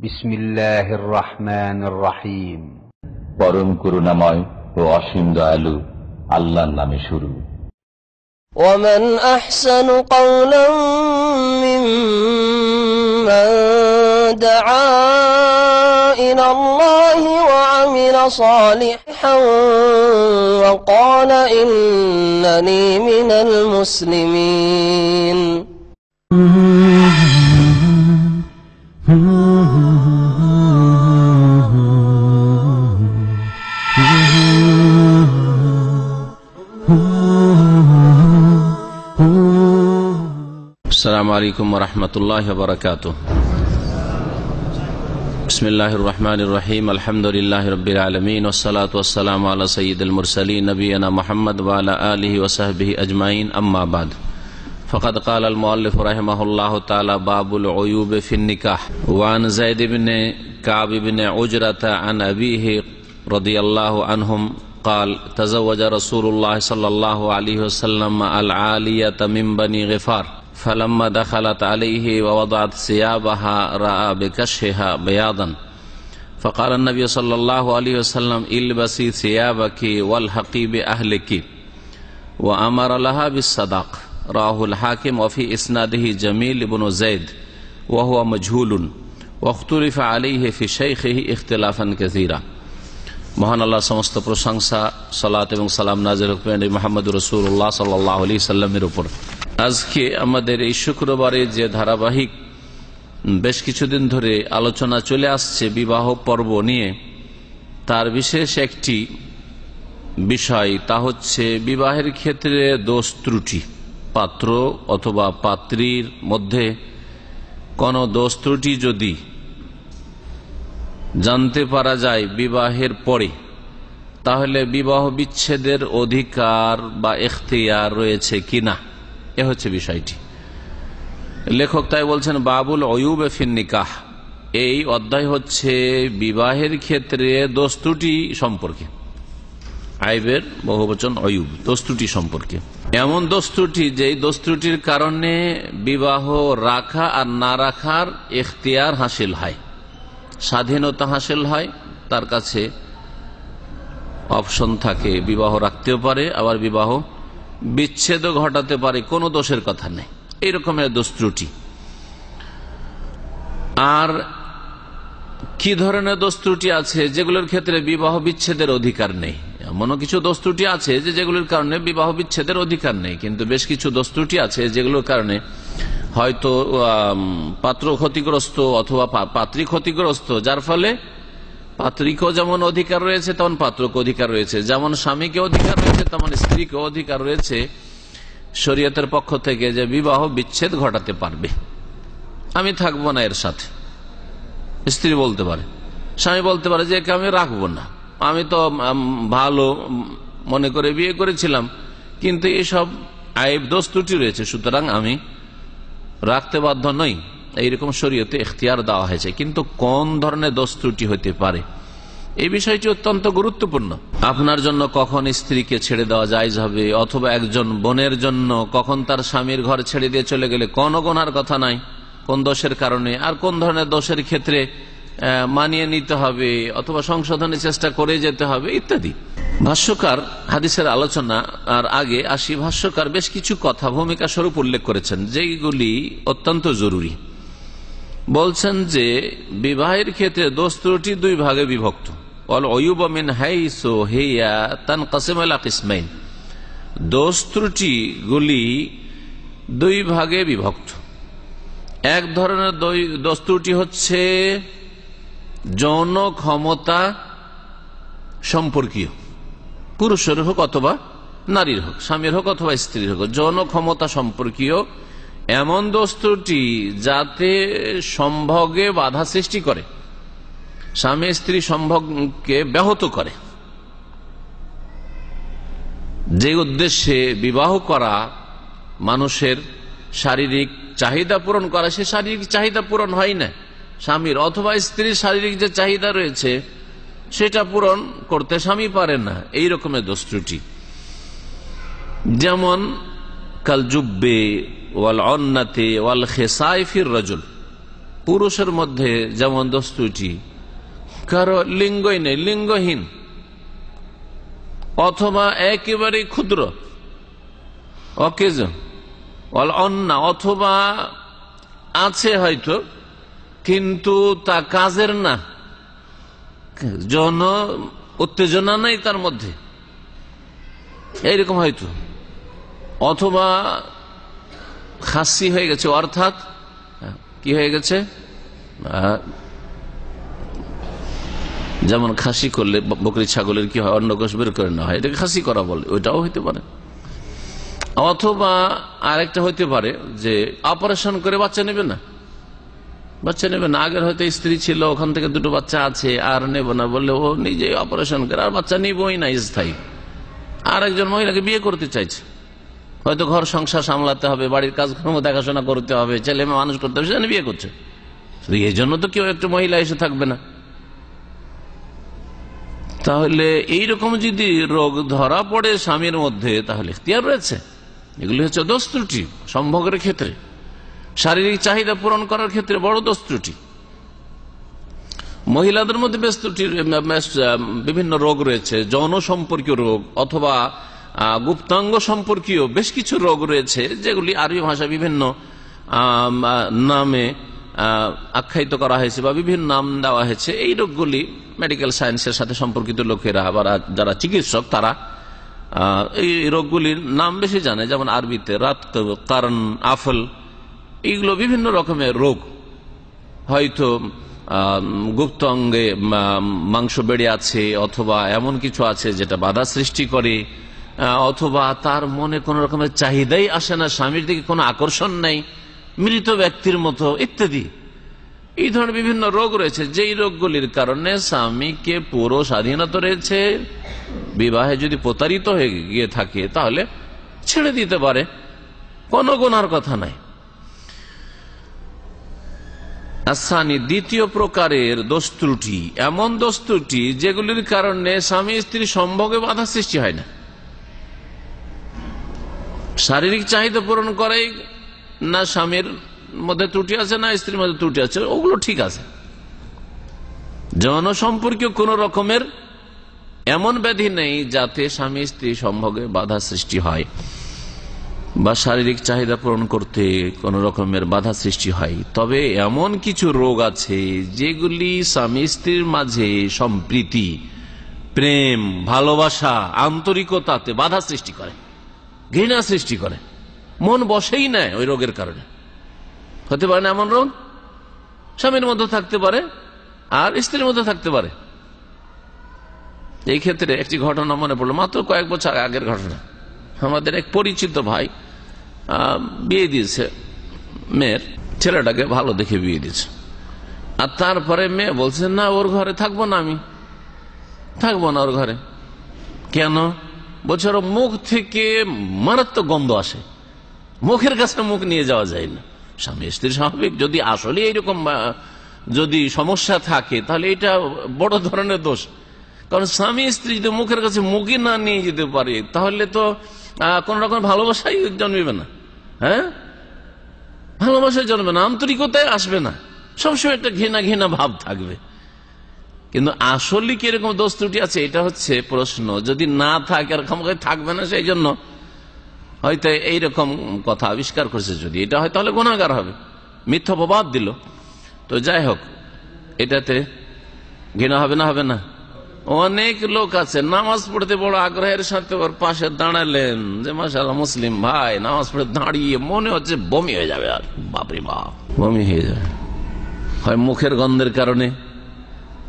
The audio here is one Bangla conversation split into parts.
বিসমিল্লাহির রহমানির রহিম। পরম করুণাময় ও অসীম দয়ালু আল্লাহর নামে শুরু। ومن أحسن قولا ممن دعا إلى الله وعمل صالحا وقال إنني من المسلمين। আসসালামু আলাইকুম ওয়া রাহমাতুল্লাহি ওয়া বারাকাতুহু। বিসমিল্লাহির রহমানির রহিম। আলহামদুলিল্লাহি রাব্বিল আলামিন ওয়াস সালাতু ওয়াস সালামু আলা সাইয়্যিদিল মুরসালিন নবিয়িনা মুহাম্মদ ওয়া আলা আলিহি ওয়া সাহবিহি আজমাইন, আম্মা বাদ। ফাকাদ ক্বালা আল মুআল্লিফ রাহিমাহুল্লাহু তাআলা বাবুল উয়ুব ফিন নিকাহ। ওয়া আন যায়েদ ইবনে কাব ইবনে উজরাতা আন আবিহি রাদিয়াল্লাহু আনহুম قال تزوج رسول الله صلى الله عليه وسلم العالية من بني غفار فلما دخلت عليه ووضعت ثيابها رأى بكشفها بياضا فقال النبي صلى الله عليه وسلم البسي ثيابك والحقي بأهلك وأمر لها بالصداق. رواه الحاكم وفي إسناده جميل بن زيد وهو مجهول واختلف عليه في شيخه اختلافا كثيرا. মহান আল্লাহ সমস্ত প্রশংসা, সালাত এবং সালাম নাযিল হোক মুহাম্মদুর রাসূলুল্লাহ সাল্লাল্লাহু আলাইহি সাল্লামের উপর। আজকে আমাদের এই শুক্রবারে যে ধারাবাহিক বেশ কিছুদিন ধরে আলোচনা চলে আসছে বিবাহ পর্ব নিয়ে, তার বিশেষ একটি বিষয় তা হচ্ছে বিবাহের ক্ষেত্রে দোষ ত্রুটি। পাত্র অথবা পাত্রীর মধ্যে কোনো দোষ ত্রুটি যদি জানতে পারা যায় বিবাহের পরে, তাহলে বিবাহ বিচ্ছেদের অধিকার বা এখতিয়ার রয়েছে কিনা, এ হচ্ছে বিষয়টি। লেখক তাই বলছেন বাবুল উয়ুব ফিন নিকাহ। এই অধ্যায় হচ্ছে বিবাহের ক্ষেত্রে দোষ ত্রুটি সম্পর্কে, আইবের বহুবচন উয়ুব, দোষ ত্রুটি সম্পর্কে। এমন দোষ ত্রুটি যেই দোষ ত্রুটির কারণে বিবাহ রাখা আর না রাখার এখতিয়ার হাসিল হয়, স্বাধীনতা হাসিল হয়, তার কাছে অপশন থাকে, বিবাহ রাখতেও পারে আবার বিবাহ বিচ্ছেদ ঘটাতে পারে, কোনো দোষের কথা নেই। এই রকমের দোষ ত্রুটি। আর কি ধরনের দোষ ত্রুটি আছে যেগুলোর ক্ষেত্রে বিবাহ বিচ্ছেদের অধিকার নেই? এমনও কিছু দোষ ত্রুটি আছে যে যেগুলোর কারণে বিবাহ বিচ্ছেদের অধিকার নেই, কিন্তু বেশ কিছু দোষ ত্রুটি আছে যেগুলোর কারণে হয়তো পাত্র ক্ষতিগ্রস্ত অথবা পাত্রী ক্ষতিগ্রস্ত, যার ফলে পাত্রীকেও যেমন অধিকার রয়েছে তেমন পাত্রকে অধিকার রয়েছে, যেমন স্বামীকে অধিকার রয়েছে তেমন স্ত্রীকে অধিকার রয়েছে শরীয়তের পক্ষ থেকে যে বিবাহ বিচ্ছেদ ঘটাতে পারবে। আমি থাকবো না এর সাথে, স্ত্রী বলতে পারে, স্বামী বলতে পারে যে একে আমি রাখবো না, আমি তো ভালো মনে করে বিয়ে করেছিলাম, কিন্তু এসব আইব দোষ ত্রুটি রয়েছে, সুতরাং আমি রাখতে বাধ্য নই। এইরকম শরীয়তে এখতিয়ার দেওয়া হয়েছে। কিন্তু কোন ধরনের দোষ ত্রুটি হতে পারে, এই বিষয়টি অত্যন্ত গুরুত্বপূর্ণ। আপনার জন্য কখন স্ত্রীকে ছেড়ে দেওয়া জায়েজ হবে, অথবা একজন বোনের জন্য কখন তার স্বামীর ঘর ছেড়ে দিয়ে চলে গেলে কোনো গুনার কথা নাই, কোন দোষের কারণে, আর কোন ধরনের দোষের ক্ষেত্রে মানিয়ে নিতে হবে অথবা সংশোধনের চেষ্টা করে যেতে হবে ইত্যাদি। ভাষ্যকার হাদিসের আলোচনা আর আগে আসি, ভাষ্যকার বেশ কিছু কথা ভূমিকা স্বরূপ উল্লেখ করেছেন যেগুলি অত্যন্ত জরুরি। বলছেন যে বিবাহের ক্ষেত্রে দোষ ত্রুটি দুই ভাগে বিভক্ত। দোষ ত্রুটি গুলি দুই ভাগে বিভক্ত। এক ধরনের দোষ ত্রুটি হচ্ছে যৌন ক্ষমতা সম্পর্কীয়, পুরুষের হোক অথবা নারীর হোক, স্বামীর হোক অথবা স্ত্রীর হোক, যৌন ক্ষমতা সম্পর্কীয় এমন দোষ ত্রুটি যাতে সম্ভোগে বাধা সৃষ্টি করে, স্বামী স্ত্রী সম্ভোগকে ব্যাহত করে, যে উদ্দেশ্যে বিবাহ করা মানুষের শারীরিক চাহিদা পূরণ করা, সে শারীরিক চাহিদা পূরণ হয় না, স্বামীর অথবা স্ত্রীর শারীরিক যে চাহিদা রয়েছে সেটা পূরণ করতে স্বামী পারে না, এই রকমের দোষ ত্রুটি। যেমন কাল জুব্বে ওয়াল অন্নাতে ওয়াল খেসাই ফির রজুল, পুরুষের মধ্যে যেমন দোষ ত্রুটি, কারো লিঙ্গই নেই, লিঙ্গহীন, অথবা একেবারে ক্ষুদ্র অকেজ অন্না, অথবা আছে হয়তো কিন্তু তা কাজের না, যৌন উত্তেজনা নাই তার মধ্যে, এইরকম হয়তো, অথবা খাসি হয়ে গেছে, অর্থাৎ কি হয়ে গেছে, যেমন খাসি করলে বকরি ছাগলের কি হয়, অন্নকোষ বের করে নেওয়া হয়, এটাকে খাসি করা বলে, ওইটাও হইতে পারে। অথবা আরেকটা হইতে পারে যে অপারেশন করে বাচ্চা নেবে না, বাচ্চা নেবে না, আগের হয়তো স্ত্রী ছিল, ওখান থেকে দুটো বাচ্চা আছে, আর নেব না বললে ও নিজে অপারেশন করে আর বাচ্চা নিবই না স্থায়ী। আর একজন মহিলাকে বিয়ে করতে চাইছে, হয়তো ঘর সংসার সামলাতে হবে, বাড়ির কাজকর্ম দেখাশোনা করতে হবে, ছেলে মেয়ে মানুষ করতে হবে, সেখানে বিয়ে করছে, এই জন্য তো কেউ একটা মহিলা এসে থাকবে না। তাহলে এইরকম যদি রোগ ধরা পড়ে স্বামীর মধ্যে, তাহলে ইখতিয়ার রয়েছে। এগুলি হচ্ছে দোষ ত্রুটি সম্ভোগের ক্ষেত্রে, শারীরিক চাহিদা পূরণ করার ক্ষেত্রে বড় দোষ ত্রুটি। মহিলাদের মধ্যে বেশ ত্রুটির বিভিন্ন রোগ রয়েছে, যৌন সম্পর্কীয় রোগ অথবা গুপ্তাঙ্গ সম্পর্কীয় বেশ কিছু রোগ রয়েছে, যেগুলি আরবি ভাষায় বিভিন্ন নামে আখ্যায়িত করা হয়েছে বা বিভিন্ন নাম দেওয়া হয়েছে। এই রোগগুলি মেডিকেল সায়েন্সের সাথে সম্পর্কিত লোকেরা বা যারা চিকিৎসক তারা এই রোগগুলির নাম বেশি জানে, যেমন আরবিতে রাত, কারণ, আফল, এইগুলো বিভিন্ন রকমের রোগ। হয়তো গুপ্ত অঙ্গে মাংস বেড়ে আছে, অথবা এমন কিছু আছে যেটা বাধা সৃষ্টি করে, অথবা তার মনে কোন রকমের চাহিদাই আসে না, স্বামীর দিকে কোনো আকর্ষণ নাই, মৃত ব্যক্তির মতো ইত্যাদি। এই ধরনের বিভিন্ন রোগ রয়েছে, যেই রোগগুলির কারণে স্বামীকে পুরো স্বাধীনতা রয়েছে, বিবাহে যদি প্রতারিত হয়ে গিয়ে থাকে তাহলে ছেড়ে দিতে পারে, কোনো গুনার কথা নাই। আসানি, দ্বিতীয় প্রকারের দোষ ত্রুটি, এমন দোষ ত্রুটি যেগুলির কারণে স্বামী স্ত্রী সম্ভোগে বাধা সৃষ্টি হয় না। শারীরিক চাহিদা পূরণ করাই না স্বামীর মধ্যে ত্রুটি আছে, না স্ত্রীর মধ্যে ত্রুটি আছে, ওগুলো ঠিক আছে। যৌন সম্পর্কীয় কোন রকমের এমন ব্যাধি নেই যাতে স্বামী স্ত্রী সম্ভোগে বাধা সৃষ্টি হয় বা শারীরিক চাহিদা পূরণ করতে কোন রকমের বাধা সৃষ্টি হয়। তবে এমন কিছু রোগ আছে যেগুলি স্বামী স্ত্রীর মাঝে সম্প্রীতি, প্রেম, ভালোবাসা, আন্তরিকতাতে বাধা সৃষ্টি করে, ঘৃণা সৃষ্টি করে, মন বসেই নেয় ওই রোগের কারণে। হতে পারে না এমন রোগ স্বামীর মধ্যে থাকতে পারে আর স্ত্রীর মধ্যে থাকতে পারে। এই ক্ষেত্রে একটি ঘটনা মনে পড়লো, মাত্র কয়েক বছর আগের ঘটনা। আমাদের এক পরিচিত ভাই বিয়ে দিয়েছে মেয়ের, ছেলেটাকে ভালো দেখে বিয়ে দিয়েছে, আর তারপরে মেয়ে বলছে না ওর ঘরে থাকবো না, আমি থাকবো না ওর ঘরে। কেন? বলছে ওর মুখ থেকে মারাত্মক গন্ধ আসে, মুখের কাছে মুখ নিয়ে যাওয়া যায় না। স্বামী স্ত্রী স্বাভাবিক, যদি আসলে এইরকম যদি সমস্যা থাকে তাহলে এটা বড় ধরনের দোষ। কারণ স্বামী স্ত্রী যদি মুখের কাছে মুখই না নিয়ে যেতে পারে তাহলে তো কোন রকম ভালোবাসাই জন্মবে না। হ্যাঁ, ভালোবাসায় জন্মবে না, আন্তরিকতায় আসবে না, সবসময় একটা ঘৃণা ঘৃণা ভাব থাকবে। কিন্তু আসলে কি এরকম দোষ ত্রুটি আছে, এটা হচ্ছে প্রশ্ন। যদি না থাকে আর ক্ষমতায় থাকবে না, সেই জন্য হয়তো এইরকম কথা আবিষ্কার করছে, যদি এটা হয় তাহলে গুনাহগার হবে, মিথ্যা অপবাদ দিল। তো যাই হোক, এটাতে ঘৃণা হবে না? হবে না। অনেক লোক আছে নামাজ পড়তে বড় আগ্রহের সাথে ওর পাশে দাঁড়ালেন যে মাশাআল্লাহ মুসলিম ভাই, নামাজ পড়ে দাঁড়িয়ে মনে হচ্ছে বমি হয়ে যাবে, আর বাপরে বাপ বমি হয়ে যাবে, হয় মুখের গন্ধের কারণে,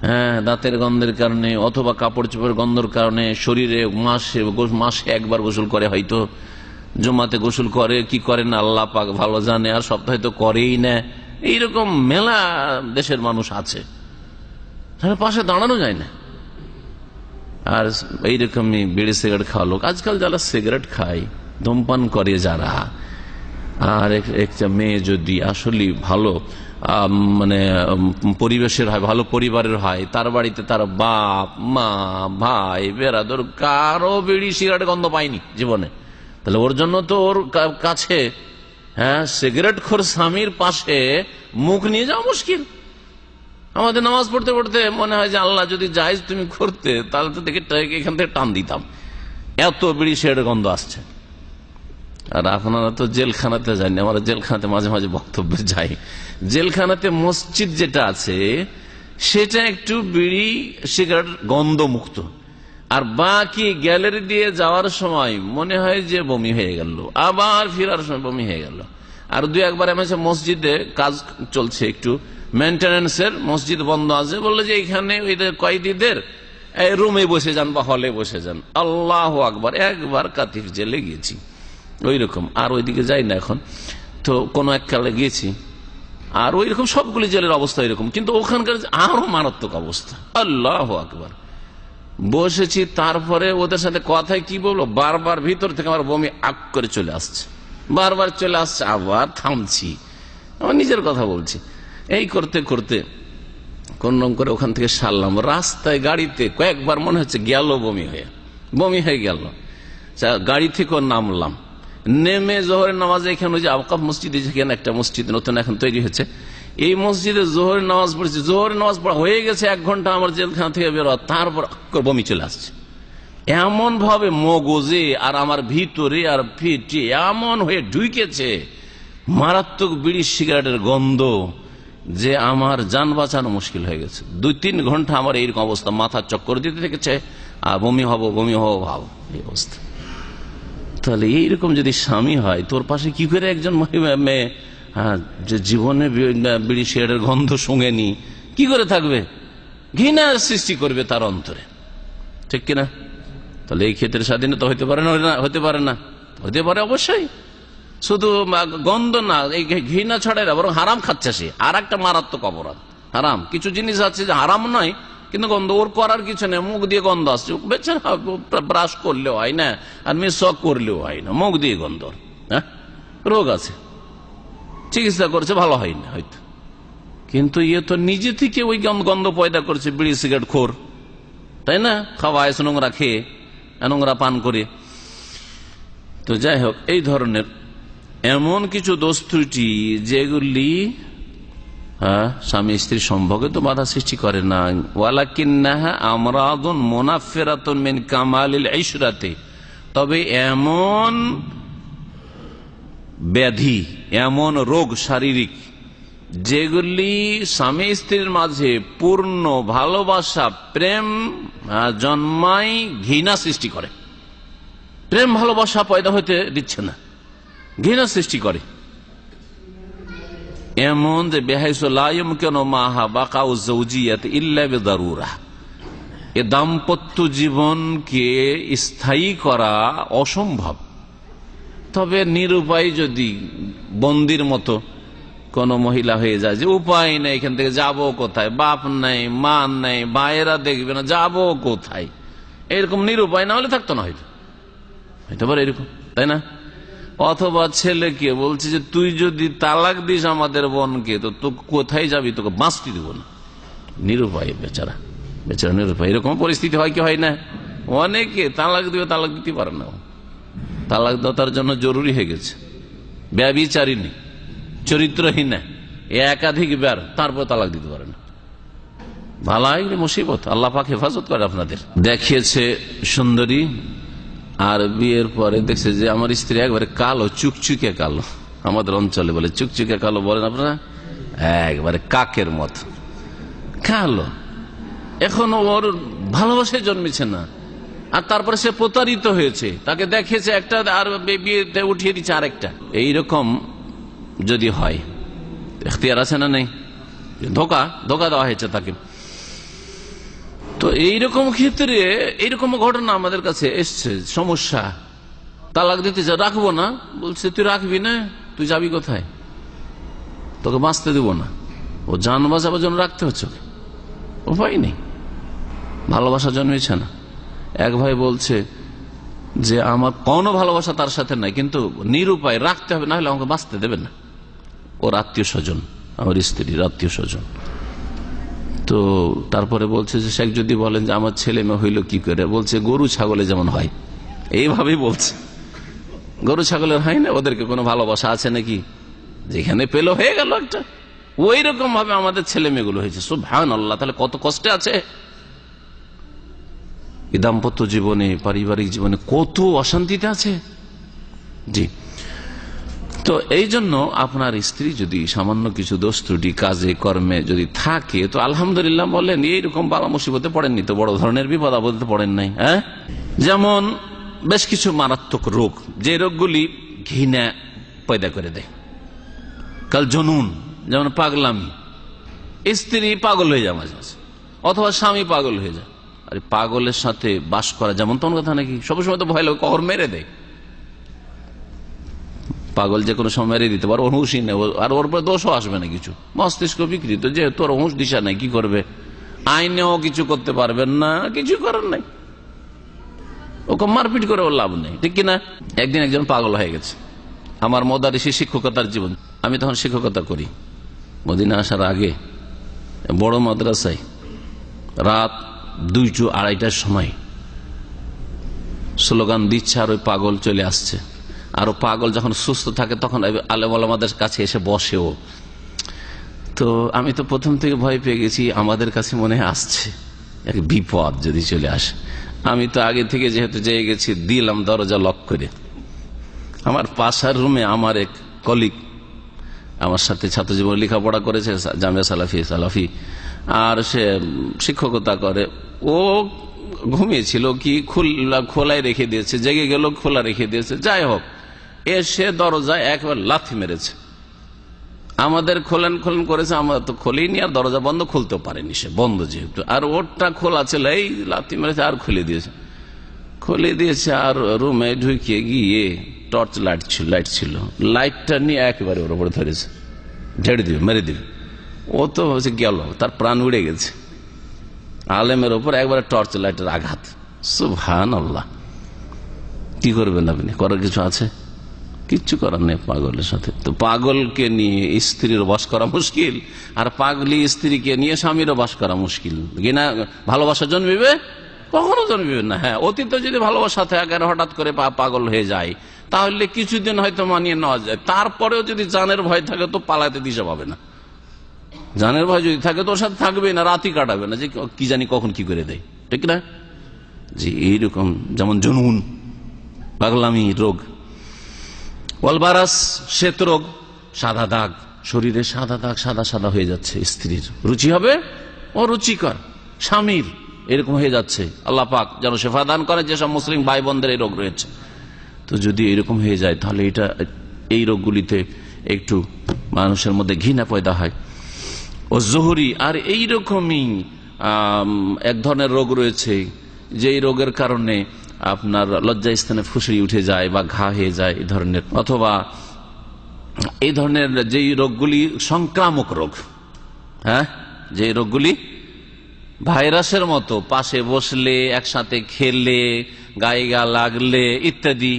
হ্যাঁ দাঁতের গন্ধের কারণে, অথবা কাপড় চোপড়ের গন্ধের কারণে, শরীরে মাসে একবার গোসল করে, হয়তো জুমাতে গোসল করে কি করে না আল্লাহ পাক ভালো জানে, আর সপ্তাহে তো করেই না। এইরকম মেলা দেশের মানুষ আছে, তাহলে পাশে দাঁড়ানো যায় না। আর এইরকমই বিড়ি সিগারেট খাওয়া লোক, আজকাল যারা সিগারেট খায়, ধূমপান করে যারা, আর একটা মেয়ে যদি আসলে ভালো মানে পরিবেশের হয়, ভালো পরিবারের হয়, তার বাড়িতে তার বাপ মা ভাই বেরাদর কারো বিড়ি সিগারেট গন্ধ পায়নি জীবনে, তাহলে ওর জন্য তো ওর কাছে হ্যাঁ, সিগারেট খোর স্বামীর পাশে মুখ নিয়ে যাওয়া মুশকিল। আমাদের নামাজ পড়তে পড়তে মনে হয় যে আল্লাহ যদি জায়েজ তুমি করতে তাহলে তো দেখে এখান থেকে টান দিতাম, এত বিড়ি সিগারেটের গন্ধ আসছে। আর আপনারা তো জেলখানাতে যাননি, আমরা জেলখানাতে মাঝে মাঝে বক্তব্যে যাই। জেলখানাতে মসজিদ যেটা আছে সেটা একটু বিড়ি সিগারেট গন্ধ মুক্ত, আর বাকি গ্যালারি দিয়ে যাওয়ার সময় মনে হয় যে বমি হয়ে গেল, আবার ফেরার সময় বমি হয়ে গেল। আর দুই একবার এমএসএ মসজিদে কাজ চলছে, একটু মেনটেন্যান্সের, মসজিদ বন্ধ আছে, বললো যে এখানে কয়েদিদের রুমে বসে যান বা হলে বসে যান। আল্লাহু আকবার, একবার কাতিফ জেলে গিয়েছি ওই রকম, আর ওইদিকে যাই না এখন। তো কোনো এক কালে গিয়েছি, আর ওই রকম সবগুলি জেলের অবস্থা এরকম, কিন্তু ওখানকার আরো মারাত্মক অবস্থা। আল্লাহু আকবার, বসেছি, তারপরে ওদের সাথে কথায় কি বলবো, বারবার ভিতর থেকে আমার বমি আগ করে চলে আসছে, বারবার চলে আসছে, আবার থামছি, আমার নিজের কথা বলছি। এই করতে করতে কোন রকম করে ওখান থেকে সারলাম। রাস্তায় গাড়িতে কয়েকবার মনে হচ্ছে গেল বমি হয়ে গেল। গাড়ি থেকে নামলাম, নেমে জোহরের নামাজে এখানে ওই যে আওকাফ মসজিদে, যেখানে একটা মসজিদ নতুন এখন তৈরি হচ্ছে, এই মসজিদে জোহরের নামাজ পড়েছি। জোহরের নামাজ পড়া হয়ে গেছে 1 ঘন্টা আমার জেলখানা থেকে বেরোয়া, তারপর বমি চলে আসছে। এমন ভাবে মগজে আর আমার ভিতরে আর ফিটে এমন হয়ে ঢুকেছে মারাত্মক বিড়ি সিগারেটের গন্ধ, যে আমার জান বাঁচানো মুশকিল হয়ে গেছে। 2-3 ঘন্টা আমার এইরকম অবস্থা, মাথা চক্কর দিতে থেকেছে, আর বমি হবো ভাব, এই অবস্থা। তাহলে এইরকম যদি স্বামী হয়, তোর পাশে কি করে একজন মেয়ে যে জীবনে বিড়ি সিগারেটের গন্ধ শুঙেনি, কি করে থাকবে? ঘৃণার সৃষ্টি করবে তার অন্তরে, ঠিক কিনা? তাহলে এই ক্ষেত্রে স্বাধীনতা হতে পারে না? হতে পারে অবশ্যই। শুধু গন্ধ না, এই ঘৃণা ছড়াই না, বরং হারাম খাচ্ছে সে, আর একটা মারাত্মক অপরাধ। হারাম কিছু জিনিস আছে যে হারাম নয়, কিন্তু গন্ধ ওর করার কিছু নেই, মুখ দিয়ে গন্ধ আসছে, বেচারা ব্রাশ করলেও হয় না, আর মিসওয়াক করলেও হয় না, মুখ দিয়ে গন্ধ। হ্যাঁ, রোগ আছে, চিকিৎসা করছে, ভালো হয়নি হয়তো, কিন্তু ইয়ে তো নিজে থেকে ওই গন্ধ পয়দা করছে, বিড়ি সিগারেট খোর, তাই না? খাওয়ায় নোংরা খেয়ে, নোংরা পান করে। তো যাই হোক, এই ধরনের এমন কিছু দোষ ত্রুটি যেগুলি স্বামী স্ত্রীর সম্পর্কে তো বাধা সৃষ্টি করে না। ওয়ালাকিন্নাহা আমরাদুন মুনাফিরাতুন মিন কামালিল ইশরাতি, তবে এমন ব্যাধি, এমন রোগ শারীরিক যেগুলি স্বামী স্ত্রীর মাঝে পূর্ণ ভালোবাসা, প্রেম জন্মাই ঘৃণা সৃষ্টি করে। প্রেম ভালোবাসা পয়দা হইতে দিচ্ছে না, ঘৃণা সৃষ্টি করে। এমন যে এ দাম্পত্য জীবনকে স্থায়ী করা অসম্ভব। তবে নিরুপায় যদি বন্দির মতো কোন মহিলা হয়ে যায়, যে উপায় নেই, এখান থেকে যাবো কোথায়, বাপ নেই, মা নেই, ভাইয়েরা দেখবে না, যাবো কোথায়, এরকম নিরুপায় না হলে থাকতো না, হয়তো পারে এরকম, তাই না? অথবা ছেলেকে বলছে যে তুই যদি তালাক দিস আমাদের বোনকে, তো তুই কোথায় যাবি, তোকে বাঁচতে দেব না। নিরুপায়, বেচারা নিরুপায়। এরকম পরিস্থিতি হয় কি হয় না? অনেকে তালাক দিবে, তালাক দিতে পারে না, তালাক দেওয়া তার জন্য জরুরি হয়ে গেছে। ব্যভিচারিণী, চরিত্রহীন, একাধিকবার, তারপর তালাক দিতে পারে না। ভালাই মুসিবত, আল্লাহ পাক হেফাজত করে আপনাদের। দেখিয়েছে সুন্দরী, আর বিয়ের পরে দেখছে যে আমার স্ত্রী একবারে কালো, চুকচুকে কালো, আমাদের অঞ্চলে বলে চুকচুকে কালো, বলেন আপনারা, একবারে কাকের মত কালো। এখনো ওর ভালোবাসায় জন্মেছে না, আর তারপরে সে প্রতারিত হয়েছে, তাকে দেখেছে একটা, আর বিয়েতে উঠিয়ে দিচ্ছে আরেকটা। এইরকম যদি হয়, এখতিয়ার আছে না নেই? ধোকা দেওয়া হয়েছে তাকে। তো এইরকম ক্ষেত্রে এইরকম ঘটনা আমাদের কাছে এসছে, সমস্যা। তালাক দিতে রাখবো না, বলছে তুই রাখবি না, তুই যাবি কোথায়, তোকে বাঁচতে দেব না। ও জান বাঁচাবার জন্য রাখতে হচ্ছে, উপায় নেই, ভালোবাসা জন্মেছে না। এক ভাই বলছে যে আমার কোনো ভালোবাসা তার সাথে নাই, কিন্তু নিরুপায় রাখতে হবে, না হলে আমাকে বাঁচতে দেবে না। ওর আত্মীয় স্বজন, আমার স্ত্রীর আত্মীয় স্বজন। তো তারপরে বলছে যে শেখ যদি বলেন যে আমার ছেলে মেয়ে হইল কি করে, বলছে গরু ছাগলে যেমন হয়, এইভাবেই বলছে। গরু ছাগলের হয় না, ওদেরকে কোনো ভালোবাসা আছে নাকি? যেখানে পেল হয়ে গেল একটা। ওই রকম ভাবে আমাদের ছেলে মেয়েগুলো হয়েছে। সুবহানাল্লাহ, তাহলে কত কষ্টে আছে দাম্পত্য জীবনে, পারিবারিক জীবনে, কত অশান্তিতে আছে। জি, তো এই জন্য আপনার স্ত্রী যদি সামান্য কিছু দোষ ত্রুটি কাজে কর্মে যদি থাকে তো আলহামদুলিল্লাহ বলেন, এইরকম বালা মুসিবতে পড়েননি তো, বড় ধরনের বিপদ আপদে পড়েন নাই। হ্যাঁ, যেমন বেশ কিছু মারাত্মক রোগ, যে রোগগুলি ঘৃণা পয়দা করে দেয়। কাল জনুন, যেমন পাগলামি, স্ত্রী পাগল হয়ে যায় মাঝে মাঝে, অথবা স্বামী পাগল হয়ে যায়। আর পাগলের সাথে বাস করা যেমন তেমন কথা নাকি, সবসময় তো ভয় লাগে কখন মেরে দেয়। পাগল যে কোনো সময় মেরে দিতে পারে, ওর হুঁশই নেই, আর ওর পরে দোষও আসবে না কিছু, মস্তিষ্ক বিকৃত, যেহেতু ওর হুঁশ দিশা নাই, কি করবে? আইনেও কিছু করতে পারবেন না, কিছু করার নাই, ওকে মারপিট করে ওর লাভ নেই, ঠিক কিনা? একদিন একজন পাগল হয়ে গেছে। আমার মদারিসি শিক্ষকতার জীবন, আমি তখন শিক্ষকতা করি মদিনা আসার আগে, বড় মাদ্রাসায় রাত 2-2-2:30টার সময় স্লোগান দিচ্ছে, আর ওই পাগল চলে আসছে। আর ও পাগল যখন সুস্থ থাকে তখন আলেম ওলামাদের কাছে এসে বসেও। তো আমি তো প্রথম থেকে ভয় পেয়ে গেছি, আমাদের কাছে মনে আসছে এক বিপদ যদি চলে আসে। আমি তো আগে থেকে যেহেতু যেয়ে গেছি, দিলাম দরজা লক করে। আমার পাশার রুমে আমার এক কলিগ, আমার সাথে ছাত্রজীবন লেখাপড়া করেছে, জামিয়া সালাফি, আর সে শিক্ষকতা করে, ও ঘুমিয়েছিল কি খোলাই রেখে দিয়েছে, জেগে গেল খোলা রেখে দিয়েছে, যাই হোক এসে দরজায় একবার লাথি মেরেছে। আমাদের খোলেন করেছে, আমরা তো খোলিনি, আর দরজা বন্ধ খুলতেও পারেনি, সে বন্ধ যেহেতু, আর ওরটা খোলা ছিল, এই লাথি মেরেছে আর খুলে দিয়েছে। আর রুমে ঢুকিয়ে গিয়ে টর্চ লাইট ছিল, লাইটটা নিয়ে একেবারে ওর উপরে ধরেছে, ঝেড়ে দিবে, মেরে দিবে। ও তো গেল, তার প্রাণ উড়ে গেছে। আলেমের ওপর একবারে টর্চ লাইটের আঘাত। সুবহানাল্লাহ, কি করবেন আপনি? করার কিছু আছে? কিচ্ছু করার নেই পাগলের সাথে। তো পাগলকে নিয়ে স্ত্রীর বাস করা মুশকিল, আর পাগলি স্ত্রীকে নিয়ে স্বামীরও বাস করা মুশকিল। কিনা ভালোবাসা জন্মিবে? কখনো জন্মিবে না। হ্যাঁ, অতীতে যদি ভালোবাসা থাকে আর হঠাৎ করে পাগল হয়ে যায়, তাহলে কিছুদিন হয়তো মানিয়ে নেওয়া যায়। তারপরেও যদি জানের ভয় থাকে তো পালাতে দিশা পাবে না। জানের ভয় যদি থাকে তো ওর সাথে থাকবে না, রাতই কাটাবে না, যে কি জানি কখন কি করে দেয়, ঠিক না? জি, এইরকম যেমন জনুন, পাগলামি রোগ। ওয়ালবারাস, শ্বেত রোগ, সাদা দাগ, শরীরে সাদা দাগ, সাদা হয়ে যাচ্ছে। স্ত্রীর রুচি হবে অরুচিকর, স্বামীর এরকম হয়ে যাচ্ছে। আল্লাহ পাক যেন শেফা দান করে যেসব মুসলিম ভাই বোনদের এই রোগ রয়েছে। তো যদি এরকম হয়ে যায় তাহলে এই রোগগুলিতে একটু মানুষের মধ্যে ঘৃণা পয়দা হয়। ও জহুরি, আর এইরকমই এক ধরনের রোগ রয়েছে, যে রোগের কারণে আপনার লজ্জা স্থানে ফুসড়ি উঠে যায় বা ঘা হয়ে যায়, এই ধরনের, অথবা এই ধরনের যেই রোগগুলি সংক্রামক রোগ, হ্যাঁ, যে রোগগুলি ভাইরাসের মতো, পাশে বসলে, একসাথে খেলে, গায়ে গা লাগলে ইত্যাদি,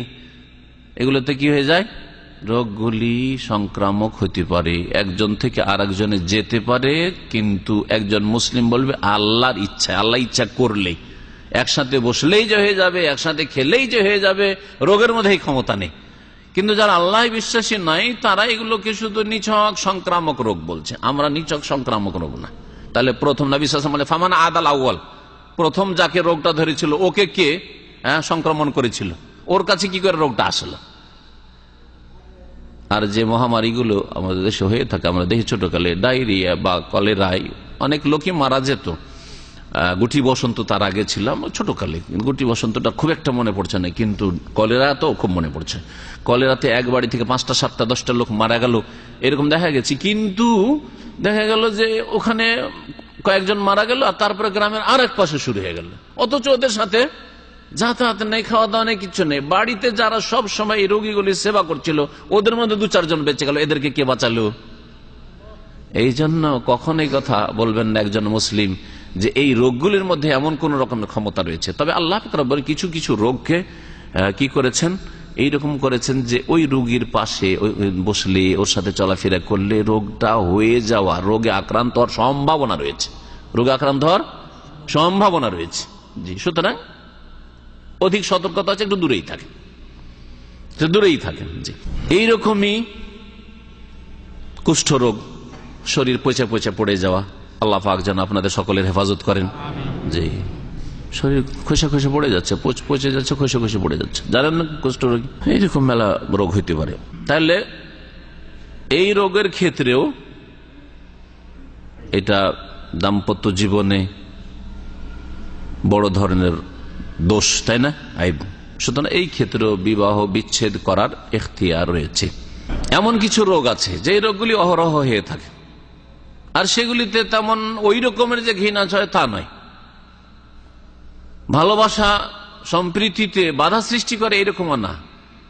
এগুলোতে কি হয়ে যায়? রোগগুলি সংক্রামক হতে পারে, একজন থেকে আরেকজনে যেতে পারে। কিন্তু একজন মুসলিম বলবে আল্লাহর ইচ্ছা, আল্লাহ ইচ্ছা করলেই, একসাথে বসলেই যে হয়ে যাবে, একসাথে খেলেই যে হয়ে যাবে, রোগের মধ্যে ক্ষমতা নেই। কিন্তু যারা আল্লাহ বিশ্বাসী নাই তারা এগুলোকে শুধু নিছক সংক্রামক রোগ বলছে। আমরা নিছক সংক্রামক রোগ না। তাহলে প্রথম নবী সাল্লাল্লাহু আলাইহি ওয়াসাল্লাম ফামান আদাল আউয়াল, প্রথম যাকে রোগটা ধরেছিল ওকে কে সংক্রমণ করেছিল, ওর কাছে কি করে রোগটা আসলো? আর যে মহামারীগুলো আমাদের দেশে হয়ে থাকে, আমরা দেখি ছোটকালে ডায়রিয়া বা কলেরায় অনেক লোকই মারা যেত। গুটি বসন্ত তার আগে ছিলাম ছোটকালে, গুটি বসন্তটা খুব একটা মনে পড়ছে না, কিন্তু কলেরা তো খুব মনে পড়ছে। কলেরাতে এক বাড়ি থেকে 5টা 7টা 10টা লোক মারা গেল, এরকম দেখা গেছে। কিন্তু দেখা গেল যে ওখানে কয়েকজন মারা গেল, আর তারপরে গ্রামের আরেক পাশে শুরু হয়ে গেল, অথচ ওদের সাথে যাতায়াত নেই, খাওয়া দাওয়া নেই, কিচ্ছু নেই। বাড়িতে যারা সব সময় এই রোগীগুলির সেবা করছিল ওদের মধ্যে 2-4 জন বেঁচে গেল, এদেরকে কে বাঁচালো? এই জন্য কখনোই কথা বলবেন না একজন মুসলিম যে এই রোগগুলির মধ্যে এমন কোন রকমের ক্ষমতা রয়েছে। তবে আল্লাহ পাক কিছু কিছু রোগকে কি করেছেন, এইরকম করেছেন যে ওই রোগীর পাশে বসলে, ওর সাথে চলাফেরা করলে রোগটা হয়ে যাওয়া, রোগে আক্রান্ত হওয়ার সম্ভাবনা রয়েছে, রোগে আক্রান্ত হওয়ার সম্ভাবনা রয়েছে। জি, সুতরাং অধিক সতর্কতা আছে, একটু দূরেই থাকে। তো দূরেই থাকেন। জি, এইরকমই কুষ্ঠরোগ, শরীর পচে পচে পড়ে যাওয়া, আল্লাহ পাক যেন আপনাদের সকলের হেফাজত করেন। জি, শরীর খসে খসে পড়ে যাচ্ছে, পচে যাচ্ছে, খসে খসে পড়ে যাচ্ছে, জানেন না কুষ্ঠরোগ, এইরকম মেলা রোগ হইতে পারে। তাহলে এই রোগের ক্ষেত্রেও এটা দাম্পত্য জীবনে বড় ধরনের দোষ, তাই না, আইব। সুতরাং এই ক্ষেত্রেও বিবাহ বিচ্ছেদ করার এখতিয়ার রয়েছে। এমন কিছু রোগ আছে যে রোগগুলি অহরহ হয়ে থাকে, আর সেগুলিতে তেমন ওই রকমের যে ঘৃণা ছয় তা নয়, ভালোবাসা সম্প্রীতিতে বাধা সৃষ্টি করে এইরকমও না,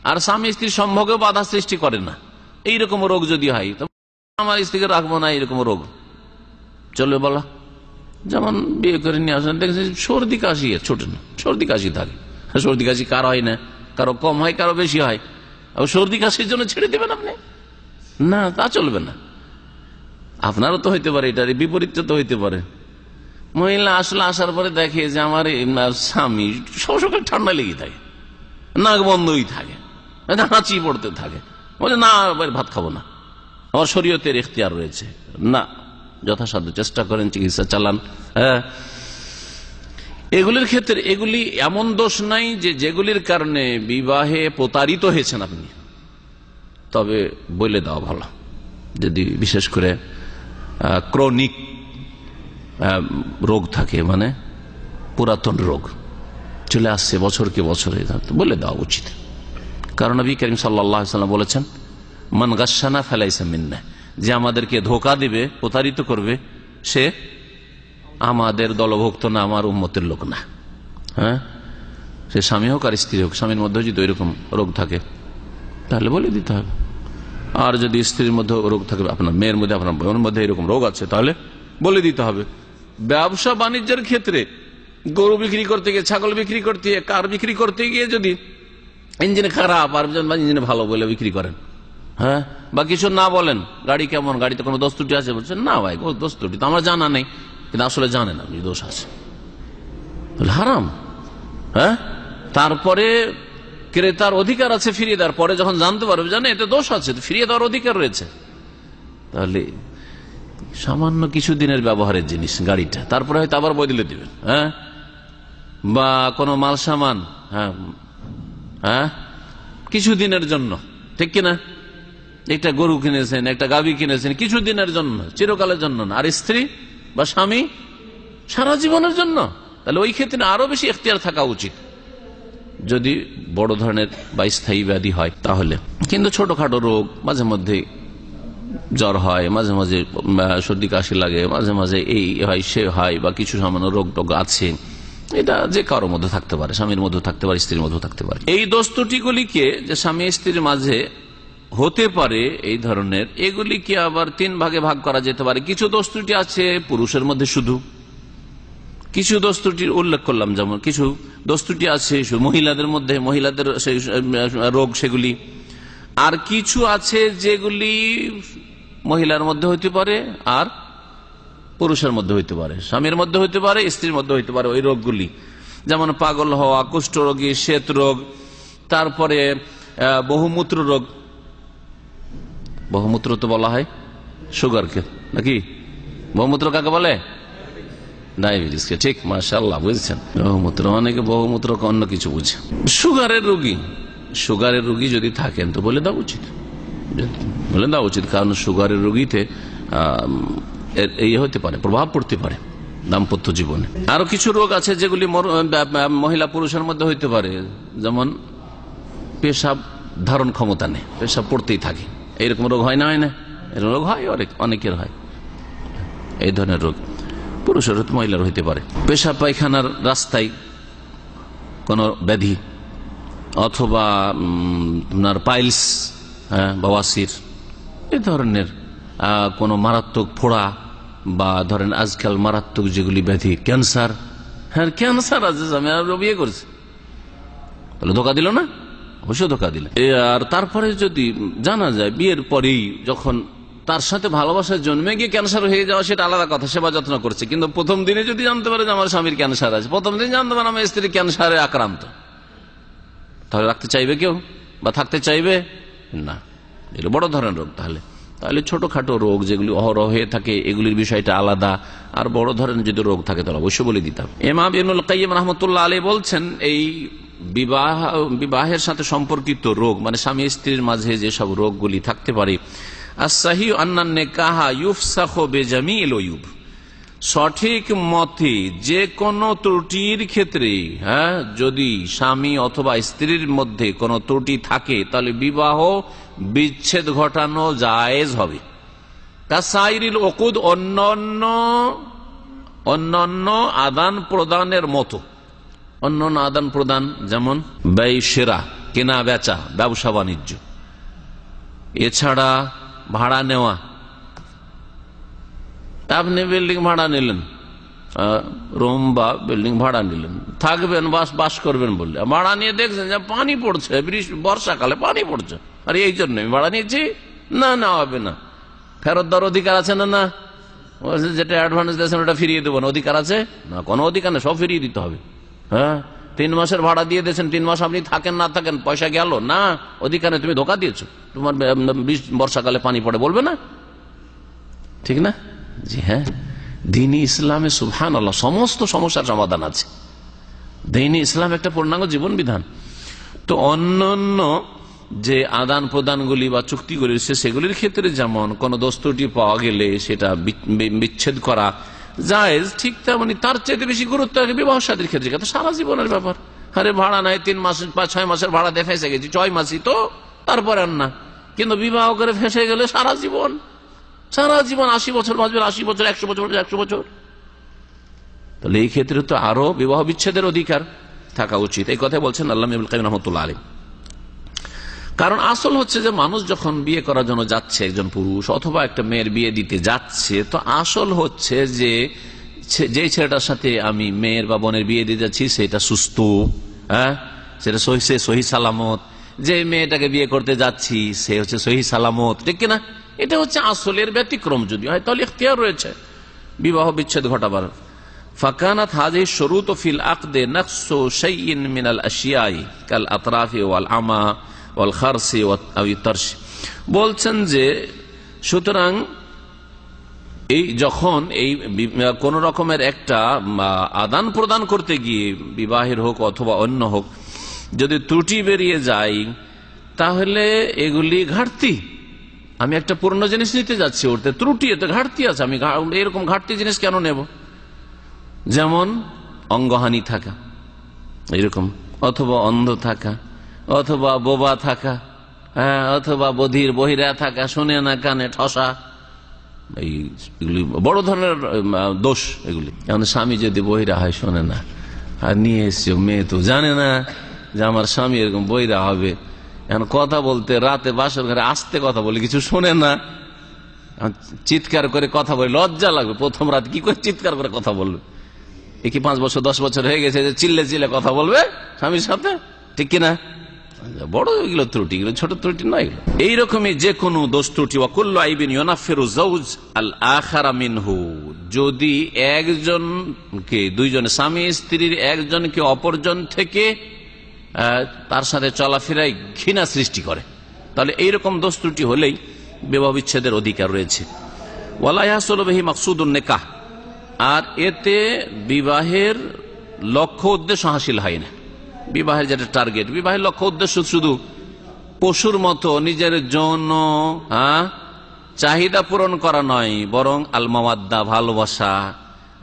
আর স্বামী স্ত্রীর সম্ভোগে বাধা সৃষ্টি করে না। এইরকম রোগ যদি হয়, আমার স্ত্রীকে রাখবো না, এরকম রোগ চলবে বলা? যেমন বিয়ে করে নিয়ে আসেন, দেখেছেন সর্দি কাশি, ছোট না, সর্দি কাশি থাকে। সর্দি কাশি কার হয় না, কারো কম হয়, কারো বেশি হয়। সর্দি কাশির জন্য ছেড়ে দেবেন আপনি? না, তা চলবে না। আপনারও তো হইতে পারে, এটার বিপরীত তো হইতে পারে। মহিলা আসলে আসার পরে দেখে যে আমার স্বামী সব সকাল ঠান্ডা লেগে থাকে, নাক বন্ধই থাকে, হাঁচি পড়তে থাকে, বলে না ভাত খাবো না, আমার শরীয়তের ইখতিয়ার রয়েছে। না, যথাসাধ্য চেষ্টা করেন, চিকিৎসা চালান। হ্যাঁ, এগুলির ক্ষেত্রে এগুলি এমন দোষ নাই যে যেগুলির কারণে বিবাহে প্রতারিত হয়েছেন আপনি, তবে বলে দেওয়া ভালো। যদি বিশেষ করে ক্রনিক রোগ থাকে, মানে পুরাতন রোগ চলে আসছে বছরকে বছরে, বলে দেওয়া উচিত। কারণ নবী করিম সাল্লাল্লাহু আলাইহি ওয়াসাল্লাম বলেছেন, মান গাশশানা ফালাইসা মিন্না, যে আমাদেরকে ধোঁকা দিবে, প্রতারিত করবে, সে আমাদের দলভুক্ত না, আমার উম্মতের লোক না। হ্যাঁ, সে স্বামী হোক আর স্ত্রী হোক, স্বামীর মধ্যে যদি এরকম রোগ থাকে তাহলে বলে দিতে হবে। আর যদি স্ত্রীর মধ্যে রোগ থাকে, আপনার মেয়ের মধ্যে, আপনার বোনের মধ্যে এরকম রোগ আছে, তাহলে বলে দিতে হবে। ব্যবসা বাণিজ্যের ক্ষেত্রে গরু বিক্রি করতে গিয়ে, ছাগল বিক্রি করতে গিয়ে, কার বিক্রি করতে গিয়ে যদি ইঞ্জিন খারাপ আর ইঞ্জিন ভালো বলে বিক্রি করেন, হ্যাঁ, বা কিছু না বলেন, গাড়ি কেমন, গাড়িতে কোনো দোষ ত্রুটি আছে, বলছেন না ভাই দোষ ত্রুটি তো আমার জানা নেই, কিন্তু আসলে জানেন আপনি দোষ আছে, হারাম। হ্যাঁ, তারপরে ক্রেতার অধিকার আছে ফিরিয়ে দেওয়ার, পরে যখন জানতে পারবে জানে এতে দোষ আছে, ফিরিয়ে দেওয়ার অধিকার রয়েছে। তাহলে সামান্য কিছু দিনের ব্যবহারের জিনিস গাড়িটা, তারপরে হয়তো আবার বদলে দিবেন। হ্যাঁ, বা কোনো মাল সামান, হ্যাঁ হ্যাঁ, কিছু দিনের জন্য, ঠিক কিনা? একটা গরু কিনেছেন, একটা গাভী কিনেছেন, কিছু দিনের জন্য, চিরকালের জন্য না। আর স্ত্রী বা স্বামী সারা জীবনের জন্য, তাহলে ওই ক্ষেত্রে আরো বেশি এখতিয়ার থাকা উচিত যদি বড় ধরনের বা স্থায়ী ব্যাধি হয় তাহলে। কিন্তু ছোটখাটো রোগ, মাঝে মধ্যে জ্বর হয়, মাঝে মাঝে সর্দি কাশি লাগে, মাঝে মাঝে এই হয় সে হয়, বা কিছু সামান্য রোগ টোগ আছে, এটা যে কারোর মধ্যে থাকতে পারে, স্বামীর মধ্যে থাকতে পারে, স্ত্রীর মধ্যে থাকতে পারে। এই দোষ ত্রুটিগুলিকে যে স্বামী স্ত্রীর মাঝে হতে পারে এই ধরনের, এগুলিকে আবার তিন ভাগে ভাগ করা যেতে পারে। কিছু দোষ ত্রুটি আছে পুরুষের মধ্যে শুধু, কিছু দোষ ত্রুটির উল্লেখ করলাম, যেমন কিছু দোষ ত্রুটি আছে মহিলাদের মধ্যে, মহিলাদের রোগ সেগুলি, আর কিছু আছে যেগুলি মহিলার মধ্যে হইতে পারে আর পুরুষের মধ্যে হইতে পারে, স্বামীর মধ্যে হইতে পারে, স্ত্রীর মধ্যে হইতে পারে। ওই রোগগুলি যেমন পাগল হওয়া, কুষ্ঠরোগী, শ্বেত রোগ, তারপরে বহুমূত্র রোগ। বহুমূত্র তো বলা হয় সুগারকে, নাকি? বহুমূত্র কাকে বলে? ডায়াবেটিসকে, ঠিক, মাশাআল্লাহ, বুঝছেন। বহুমূত্র, অনেকে বহুমূত্র অন্য কিছু বুঝে। সুগারের রোগী যদি থাকেন তো বলে দেওয়া উচিত, কারণ সুগারের রোগীতে এই হতে পারে, প্রভাব পড়তে পারে দাম্পত্য জীবনে। আরো কিছু রোগ আছে যেগুলি মহিলা পুরুষের মধ্যে হইতে পারে, যেমন পেশাব ধারণ ক্ষমতা নেই, পেশাব পড়তেই থাকে, এইরকম রোগ হয় না? হয় না? এরকম রোগ হয়, অনেকের হয়। এই ধরনের রোগ পুরুষের হতে মহিলার হইতে পারে। পেশাব পায়খানার রাস্তায় কোনো ব্যাধি, অথবা আপনার পাইলস, বাওয়াসির, এই ধরনের কোনো মারাত্মক ফোড়া, বা ধরেন আজকাল মারাত্মক যেগুলি ব্যাধি, ক্যান্সার। হ্যাঁ, ক্যান্সার আছে, আমি বিয়ে করছি, তাহলে ধোকা দিল না? অবশ্যই ধোকা দিলে। আর তারপরে যদি জানা যায় বিয়ের পরেই, যখন তার সাথে ভালোবাসার জন্মে গিয়ে ক্যান্সার হয়ে যাওয়া, সেটা আলাদা কথা, সেবা যত্ন করছে, কিন্তু প্রথম দিনে যদি জানতে পারে যে আমার স্বামীর ক্যান্সার আছে, প্রথম দিন জানতে পারে আমার স্ত্রী ক্যান্সারে আক্রান্ত, তাহলে রাখতে চাইবে কেউ? বা থাকতে চাইবে না। এগুলো বড় ধরনের রোগ। তাহলে ছোটখাটো রোগ যেগুলি অহরহ হয়ে থাকে এগুলির বিষয়টা আলাদা, আর বড় ধরনের যদি রোগ থাকে তাহলে অবশ্যই বলে দিতাম। ইমাম ইবনুল কাইয়্যিম রাহমাতুল্লাহ আলাইহি বলছেন এই বিবাহের সাথে সম্পর্কিত রোগ মানে স্বামী স্ত্রীর মাঝে যেসব রোগগুলি থাকতে পারে, as-sahih anna an-nikaha yufsakhu bi jami'il uyub, সঠিক মতে যে কোনো ত্রুটির ক্ষেত্রে যদি স্বামী অথবা স্ত্রীর মধ্যে কোনো ত্রুটি থাকে তাহলে বিবাহ বিচ্ছেদ ঘটানো জায়েজ হবে। কাসাইরিল উকুদ, অন্যান্য আদান প্রদানের মতো। অন্যান্য আদান প্রদান যেমন ব্যয় সেরা, কেনা বেচা, ব্যবসা বাণিজ্য, এছাড়া ভাড়া নেওয়া। আপনি বিল্ডিং ভাড়া নিলেন, রুম বা বিল্ডিং ভাড়া নিলেন, থাকবেন বাস করবেন বললে, ভাড়া নিয়ে দেখছেন যে পানি পড়ছে, বর্ষাকালে পানি পড়ছে, আর এই জন্য আমি ভাড়া নিয়েছি, না হবে না। ফেরত দেওয়ার অধিকার আছে না? না, যেটা অ্যাডভান্স দিয়েছেন ওটা ফিরিয়ে দেবো না, অধিকার আছে না? কোনো অধিকার নেই, সব ফিরিয়ে দিতে হবে। 3 মাসের ভাড়া দিয়ে দিয়েছেন, 3 মাস আপনি থাকেন না থাকেন পয়সা গেল না, অধিকারে তুমি ধোকা দিয়েছো, তোমার বর্ষাকালে পানি পড়ে বলবে না, ঠিক না? জি হ্যাঁ, দ্বীন-ই ইসলামে সুবহানাল্লাহ সমস্ত সমস্যার সমাধান আছে। দ্বীন-ই ইসলাম একটা পূর্ণাঙ্গ জীবন বিধান। তো অন্যান্য যে আদান প্রদানগুলি বা চুক্তিগুলি রয়েছে সেগুলির ক্ষেত্রে যেমন কোন দোষত্রুটি পাওয়া গেলে সেটা বিচ্ছেদ করা জায়েজ, ঠিক তেমনি তার চেয়ে বেশি গুরুত্ব রাখে বিবাহ শাদীর ক্ষেত্রে। তো সারা জীবনের ব্যাপার। আরে ভাড়া নাই 3 মাস বা 6 মাসের ভাড়া দিয়ে ফেসে গেছি, 6 মাসই তো, তারপরে আর না। কিন্তু বিবাহ করে ফেসে গেলে সারা জীবন 80 বছর বাঁচবেন, 80 বছর, 100 বছর, 100 বছর। তাহলে এই ক্ষেত্রে তো আরো বিবাহ বিচ্ছেদের অধিকার থাকা উচিত। এই কথা বলছেন আল্লামা ইবনুল কাইয়্যিম রাহমাতুল্লাহ আলাইহি। কারণ আসল হচ্ছে যে মানুষ যখন বিয়ে করার জন্য যাচ্ছে, একজন পুরুষ অথবা একটা মেয়ের বিয়ে দিতে যাচ্ছে, তো আসল হচ্ছে যে ছেলেটার সাথে আমি মেয়ের বা বোনের বিয়ে দিয়ে যাচ্ছি সেটা সুস্থ, সেটা সহি সালামত। যে মেয়েটাকে বিয়ে করতে যাচ্ছি সে হচ্ছে সহি সালামত, ঠিক কিনা? এটা হচ্ছে আসলের ব্যতিক্রম যদি হয় তাহলে ইখতিয়ার রয়েছে বিবাহ বিচ্ছেদ ঘটাবার। ফাকানাত হাযিহি শুরুত ফিল আকদ নাকসু শাইইন মিনাল আশিয়াই কাল আতরাফি ওয়াল আমা ওয়াল খারসি ওয়া তারশ। বলছেন যে সুতরাং এই যখন এই কোন রকমের একটা আদান প্রদান করতে গিয়ে বিবাহের হোক অথবা অন্য হোক যদি ত্রুটি বেরিয়ে যায় তাহলে এগুলি ঘাটতি। আমি একটা পুরনো জিনিস নিতে যাচ্ছি, ওরতে ত্রুটি, এতে ঘাটতি আছে, আমি এরকম ঘাটতি জিনিস কেন নেব? যেমন অঙ্গহানি থাকা এরকম, অথবা অন্ধ থাকা, অথবা বোবা থাকা, অথবা বধির বহিরা থাকা, শুনে না কানে ঠসা, এইগুলি বড় ধরনের দোষ এগুলি। যেমন স্বামী যদি বহিরা হয়, শোনে না, আর নিয়ে এসছে মেয়ে তো জানে না যে আমার স্বামী এরকম বহিরা হবে, এখন কথা বলতে রাতে বাসর ঘরে আস্তে কথা বলে কিছু শোনে না, চিৎকার করে কথা বলে, লজ্জা লাগবে প্রথম রাত কি করে চিৎকার করে কথা বলবে? এ কি 5 বছর 10 বছর হয়ে গেছে যে চিল্লে কথা বলবে স্বামীর সাথে, ঠিক কিনা? বড় এগুলো ত্রুটি, এগুলো ছোট ত্রুটি নয়। এইরকমই যে কোনো দোষ ত্রুটি, ওয়াকুল্লু আইবিন ইউনাফিরু যাওজ আল আখারা মিনহু, যদি একজনকে, দুইজন স্বামী স্ত্রীর একজনকে অপরজন থেকে তার সাথে চলাফেরায় ঘৃণা সৃষ্টি করে, তাহলে এইরকম দোষ ত্রুটি হলেই বিবাহ বিচ্ছেদের অধিকার রয়েছে। ওয়ালা ইয়াহসুলু বিহি মাকসুদুন নিকাহ, আর এতে বিবাহের লক্ষ্য উদ্দেশ্য হাসিল হয় না। বিবাহের যেটা টার্গেট, বিবাহের লক্ষ্য উদ্দেশ্য শুধু পশুর মতো নিজের জন্য চাহিদা পূরণ করা নয়, বরং আল মাওয়াদ্দা ভালোবাসা,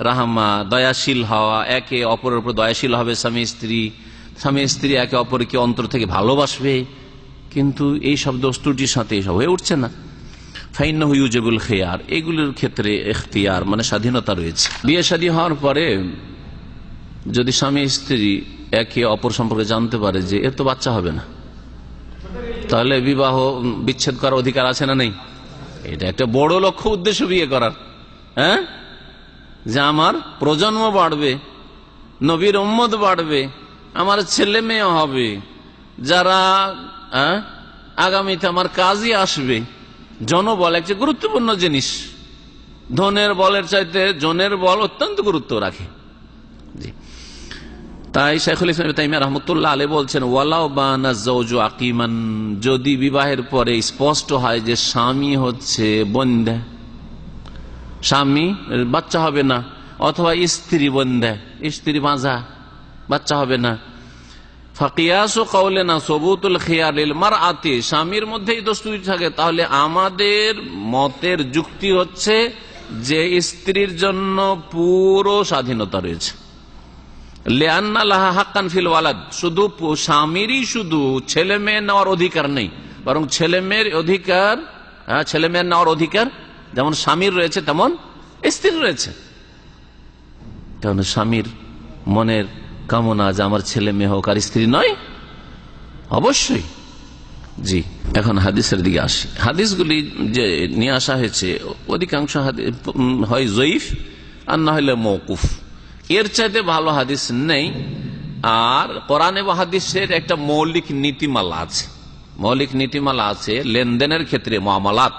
রাহমা দয়াশীল হওয়া, একে অপরের উপর দয়াশীল হবে স্বামী স্ত্রী একে অপরকে অন্তর থেকে ভালোবাসবে। কিন্তু এই সব দোষ ত্রুটির সাথে এসব হয়ে উঠছে না। ফাইন্নাহু ইউজিবুল খিয়ার, এগুলোর ক্ষেত্রে ইখতিয়ার মানে স্বাধীনতা রয়েছে। বিয়ে শাদী হওয়ার পরে যদি স্বামী স্ত্রী একে অপর সম্পর্কে জানতে পারে যে এর তো বাচ্চা হবে না, তাহলে বিবাহ বিচ্ছেদ করার অধিকার আছে না নেই? এটা একটা বড় লক্ষ্য উদ্দেশ্য বিয়ে করার, যে আমার প্রজন্ম বাড়বে, নবীর উম্মত বাড়বে, আমার ছেলে মেয়ে হবে যারা আগামীতে আমার কাজই আসবে। জনবল একটা গুরুত্বপূর্ণ জিনিস, ধনের বলের চাইতে জনের বল অত্যন্ত গুরুত্ব রাখে। তাই শাইখুল ইসলাম ইবনে তাইমিয়া রাহমাতুল্লাহ আলাইহি বলছেন, ওয়ালাউ বানা যাওজু আকিমান, যদি বিবাহের পরে স্পষ্ট হয় যে স্বামী হচ্ছে বন্ধা, স্বামী বাচ্চা হবে না, অথবা স্ত্রী বন্ধা, স্ত্রী বাঁধা, বাচ্চা হবে না, ফাকিয়াসু কাউলিনা সুবুতুল খিয়ার লিল মারআতি, স্বামীর মধ্যেই দোষ ত্রুটি থাকে, তাহলে আমাদের মতের যুক্তি হচ্ছে যে স্ত্রীর জন্য পুরো স্বাধীনতা রয়েছে। লিআন্না লাহা হাক্কান ফিল ওয়ালাদ, শুধু স্বামীরই শুধু ছেলে মেয়ে নেওয়ার অধিকার নেই, বরং ছেলে মেয়ের অধিকার, ছেলে মেয়ের নেওয়ার অধিকার যেমন স্বামীর রয়েছে তেমন স্ত্রীর রয়েছে। কারণ স্বামীর মনের কামনা যে আমার ছেলে মেয়ে হোক আর স্ত্রী নয়, অবশ্যই। জি, এখন হাদিসের দিকে আসি। হাদিসগুলি যে নিয়ে আসা হয়েছে অধিকাংশ হয় জয়ীফ আর না হলে মওকুফ, এর চাইতে ভালো হাদিস নেই। আর কোরআন এবং হাদিসের একটা মৌলিক নীতিমালা আছে, মৌলিক নীতিমালা আছে লেনদেনের ক্ষেত্রে, মুআমালাত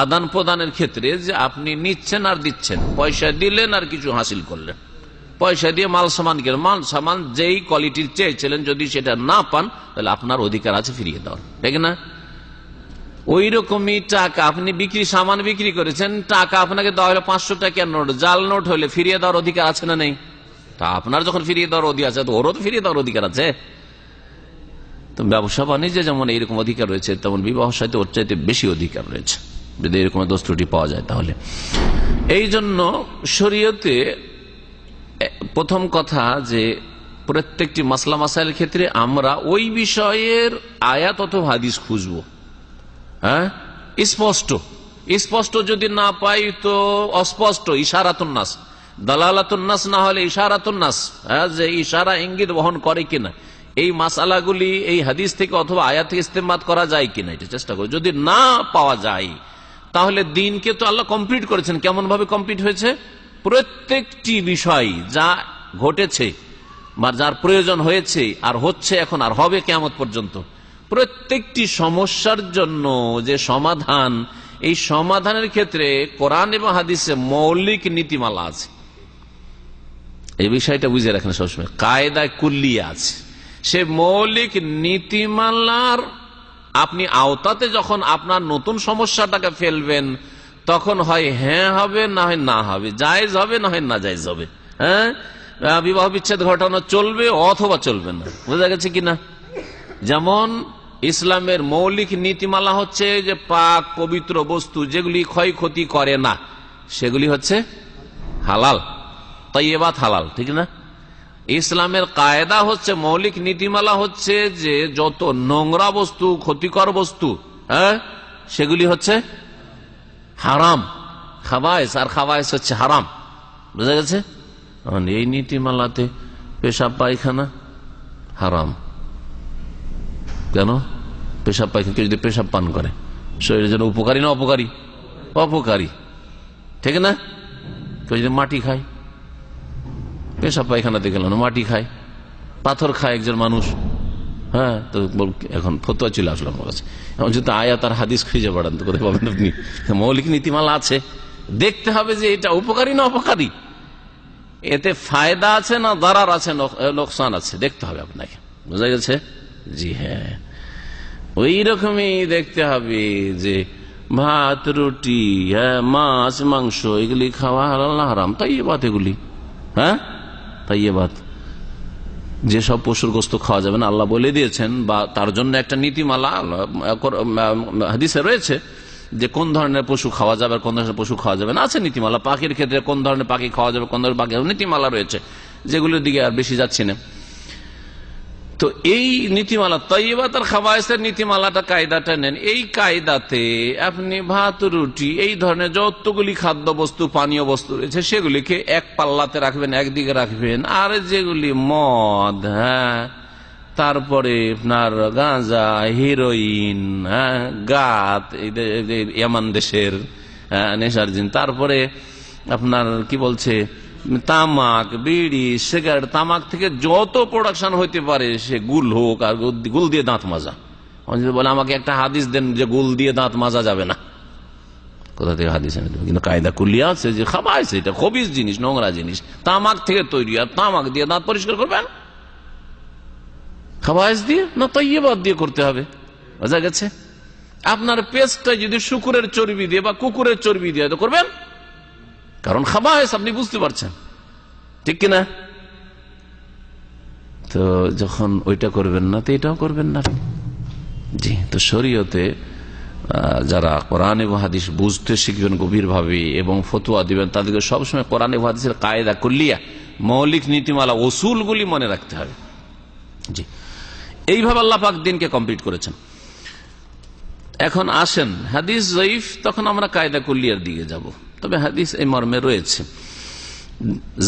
আদান প্রদানের ক্ষেত্রে, যে আপনি নিচ্ছেন আর দিচ্ছেন, পয়সা দিলেন আর কিছু হাসিল করলেন, পয়সা দিয়ে মাল সামান কিনলেন, মাল সামান যেই কোয়ালিটির চেয়েছিলেন যদি সেটা না পান তাহলে আপনার অধিকার আছে ফিরিয়ে দেওয়ার, ঠিক না? ওই রকমই টাকা আপনি সামান বিক্রি করেছেন, টাকা আপনাকে দেওয়া হলো 500 টাকার নোট, জাল নোট হলে ফিরিয়ে দেওয়ার অধিকার আছে না নেই? তা আপনার যখন ফিরিয়ে দেওয়ার অধিকার আছে তো ওরও তো ফিরিয়ে দেওয়ার অধিকার আছে। তো ব্যবসা বাণিজ্যে যেমন এইরকম অধিকার রয়েছে, তেমন বিবাহ সাথে ওর চাইতে বেশি অধিকার রয়েছে যদি এরকম দোষ ত্রুটি পাওয়া যায়। তাহলে এই জন্য শরীয়তে প্রথম কথা যে প্রত্যেকটি মাসলা মাসাইলের ক্ষেত্রে আমরা ওই বিষয়ের আয়াত অথবা হাদিস খুঁজবো। হ্যাঁ, স্পষ্ট স্পষ্ট যদি না পাই তো অস্পষ্ট, ইশারাতুন নাস, দালালাতুন নাস না হলে ইশারাতুন নাস, যে ইশারা ইঙ্গিত বহন করে কিনা, এই মাসালাগুলি এই হাদিস থেকে অথবা আয়াত থেকে ইস্তেমবাদ করা যায় কিনা এটা চেষ্টা করি। যদি না পাওয়া যায় তাহলে দিনকে তো আল্লাহ কমপ্লিট করেছেন। কেমন ভাবে কমপ্লিট হয়েছে? প্রত্যেকটি বিষয় যা ঘটেছে বা যার প্রয়োজন হয়েছে আর হচ্ছে এখন আর হবে কিয়ামত পর্যন্ত, প্রত্যেকটি সমস্যার জন্য যে সমাধান, এই সমাধানের ক্ষেত্রে কোরআন এবং হাদিসে মৌলিক নীতিমালা আছে। এই বিষয়টা বুঝে রাখেন সবসময়, কায়দায় কুল্লিয়া আছে। সে মৌলিক নীতিমালার আপনি আওতাতে যখন আপনার নতুন সমস্যাটাকে ফেলবেন তখন হয় হ্যাঁ হবে না হয় না হবে, জায়েজ হবে না হয় না জায়েজ হবে। হ্যাঁ, বিবাহ বিচ্ছেদ ঘটানো চলবে অথবা চলবে না, বোঝা গেছে কিনা? যেমন ইসলামের মৌলিক নীতিমালা হচ্ছে যে পাক পবিত্র বস্তু যেগুলি ক্ষয়ক্ষতি করে না সেগুলি হচ্ছে হালাল, তাইয়্যিবাত হালাল, ঠিক না? ইসলামের কায়দা হচ্ছে, মৌলিক নীতিমালা হচ্ছে যে যত নোংরা বস্তু, ক্ষতিকর বস্তু, হ্যাঁ, সেগুলি হচ্ছে হারাম, খাবায়েস, আর খাবায়েস হচ্ছে হারাম, বুঝা গেছে? এই নীতিমালাতে পেশাব পায়খানা হারাম। কেন? পেশাব পায়খানা, কেউ যদি পেশাব পান করে শরীরের জন্য উপকারী না অপকারী? অপকারী, ঠিক না? কেউ যদি মাটি খায়, পেশাব পায়খানা দেখে না, মাটি খায়, পাথর খায় একজন মানুষ, হ্যাঁ, তো এখন ফতোয়া চলে আসলো আমার কাছে। এখন যদি আয়াত আর হাদিস খুঁজে বেড়ান তো কোথায় পাবেন আপনি? মৌলিক নীতিমালা আছে, দেখতে হবে যে এটা উপকারী না অপকারী, এতে ফায়দা আছে না দারার আছে, লোকসান আছে, দেখতে হবে আপনাকে, বোঝা গেছে? জি হ্যাঁ, ওই রকমই দেখতে হবে যে ভাত রুটি, হ্যাঁ, মাছ মাংস এগুলি খাওয়া হালাল না হারাম, তাইয়্যিবাত এগুলি, হ্যাঁ, তাইয়্যিবাত। যেসব পশুর গোস্ত খাওয়া যাবে না আল্লাহ বলে দিয়েছেন, বা তার জন্য একটা নীতিমালা হাদিসে রয়েছে যে কোন ধরনের পশু খাওয়া যাবে আর কোন ধরনের পশু খাওয়া যাবে না, আছে নীতিমালা। পাখির ক্ষেত্রে কোন ধরনের পাখি খাওয়া যাবে, কোন ধরনের পাখি, নীতিমালা রয়েছে, যেগুলোর দিকে আর বেশি যাচ্ছি না। তো এই নীতিমালা, তাইয়্যিবাত আর খাবায়েসের নীতিমালাটা, কায়দাটা নেন। এই কায়দাতে আপনি ভাত রুটি এই ধরনের যতগুলি খাদ্য বস্তু, পানীয় বস্তু রয়েছে সেগুলিকে এক পাল্লাতে রাখবেন, একদিকে রাখবেন। আর যেগুলি মদ, হ্যাঁ, তারপরে আপনার গাঁজা, হিরোইন, হ্যাঁ, গাত, ইয়ামান দেশের নেশার জিনিস, তারপরে আপনার কি বলছে তামাক, বিড়ি, সিগারেট, তামাক থেকে যত প্রোডাকশন হইতে পারে, সে গুল হোক আর গুল দিয়ে দাঁত মাজা। বলে আমাকে একটা হাদিস দেন যে গুল দিয়ে দাঁত মাজা যাবে না, কোথা থেকে হাদিস এনে দেবে? কিন্তু কায়দা কুল্লিয়া আছে যে খাবাইছে, এটা খবিস জিনিস, নোংরা জিনিস, তামাক থেকে তৈরি, আর তামাক দিয়ে দাঁত পরিষ্কার করবেন, খাবাইস দিয়ে না তৈয়বাত দিয়ে করতে হবে। বোঝা গেছে? আপনার পেস্টটা যদি শুকুরের চর্বি দিয়ে বা কুকুরের চর্বি দিয়ে তো করবেন, কারণ খাবাইস আপনি বুঝতে পারছেন, ঠিক কিনা? তো যখন ওইটা করবেন না তো এটাও করবেন না। জি, তো শরীয়তে যারা কোরআন এবং হাদিস বুঝতে শিখবেন গভীরভাবে এবং ফতোয়া দিবেন, তাদেরকে সবসময় কোরআন এবং হাদিসের কায়দা কুল্লিয়া, মৌলিক নীতিমালা, উসুলগুলি মনে রাখতে হবে। জি, এইভাবে আল্লাহ পাক দিনকে কমপ্লিট করেছেন। এখন আসেন হাদিস জয়ীফ, তখন আমরা কায়দা কুল্লিয়ার দিকে যাব। তবে হাদিস এই মর্মে রয়েছে,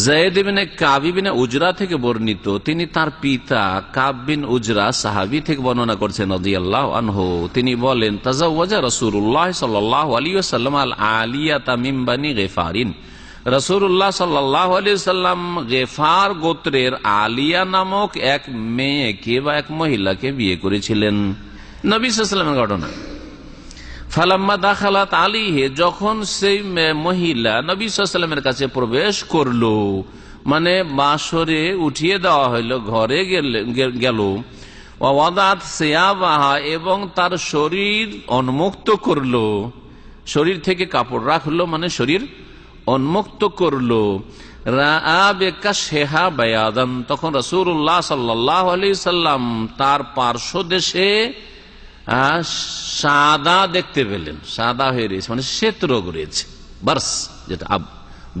যায়েদ ইবনে কাব ইবনে উজরা থেকে বর্ণিত, তিনি তার পিতা কাব বিন উজরা সাহাবী থেকে বর্ণনা করছেন রাদিয়াল্লাহু আনহু। তিনি বলেন, তাজাওয়াজা রাসূলুল্লাহ সাল্লাল্লাহু আলাইহি ওয়াসাল্লাম আল আলিয়াতা মিন বানি গিফারিন। রাসূলুল্লাহ সাল্লাল্লাহু আলাইহি ওয়াসাল্লাম গিফার গোত্রের আলিয়া নামক এক মেয়েকে বা এক মহিলাকে বিয়ে করেছিলেন। নবী সাল্লাল্লাহু আলাইহি ওয়াসাল্লামের ঘটনা। ফালাম্মা দাখালাত আলাইহি, যখন সেই মহিলা নবী সাল্লাল্লাহু আলাইহি ওয়াসাল্লামের কাছে প্রবেশ করলো, মানে বাসরে উঠিয়ে দেওয়া হইল, ঘরে গেল, ওয়াদাত সিয়াবাহা, এবং তার শরীর উন্মুক্ত করলো, শরীর থেকে কাপড় রাখলো, মানে শরীর উন্মুক্ত করলো। রাআ বিকাশহা বায়াদান, তখন রাসূলুল্লাহ সাল্লাল্লাহু আলাইহি ওয়াসাল্লাম তার পার্শ্বদেশে সাদা দেখতে পেলেন, সাদা হয়ে রয়েছে, মানে শ্বেত রোগ রয়েছে। বারস, যেটা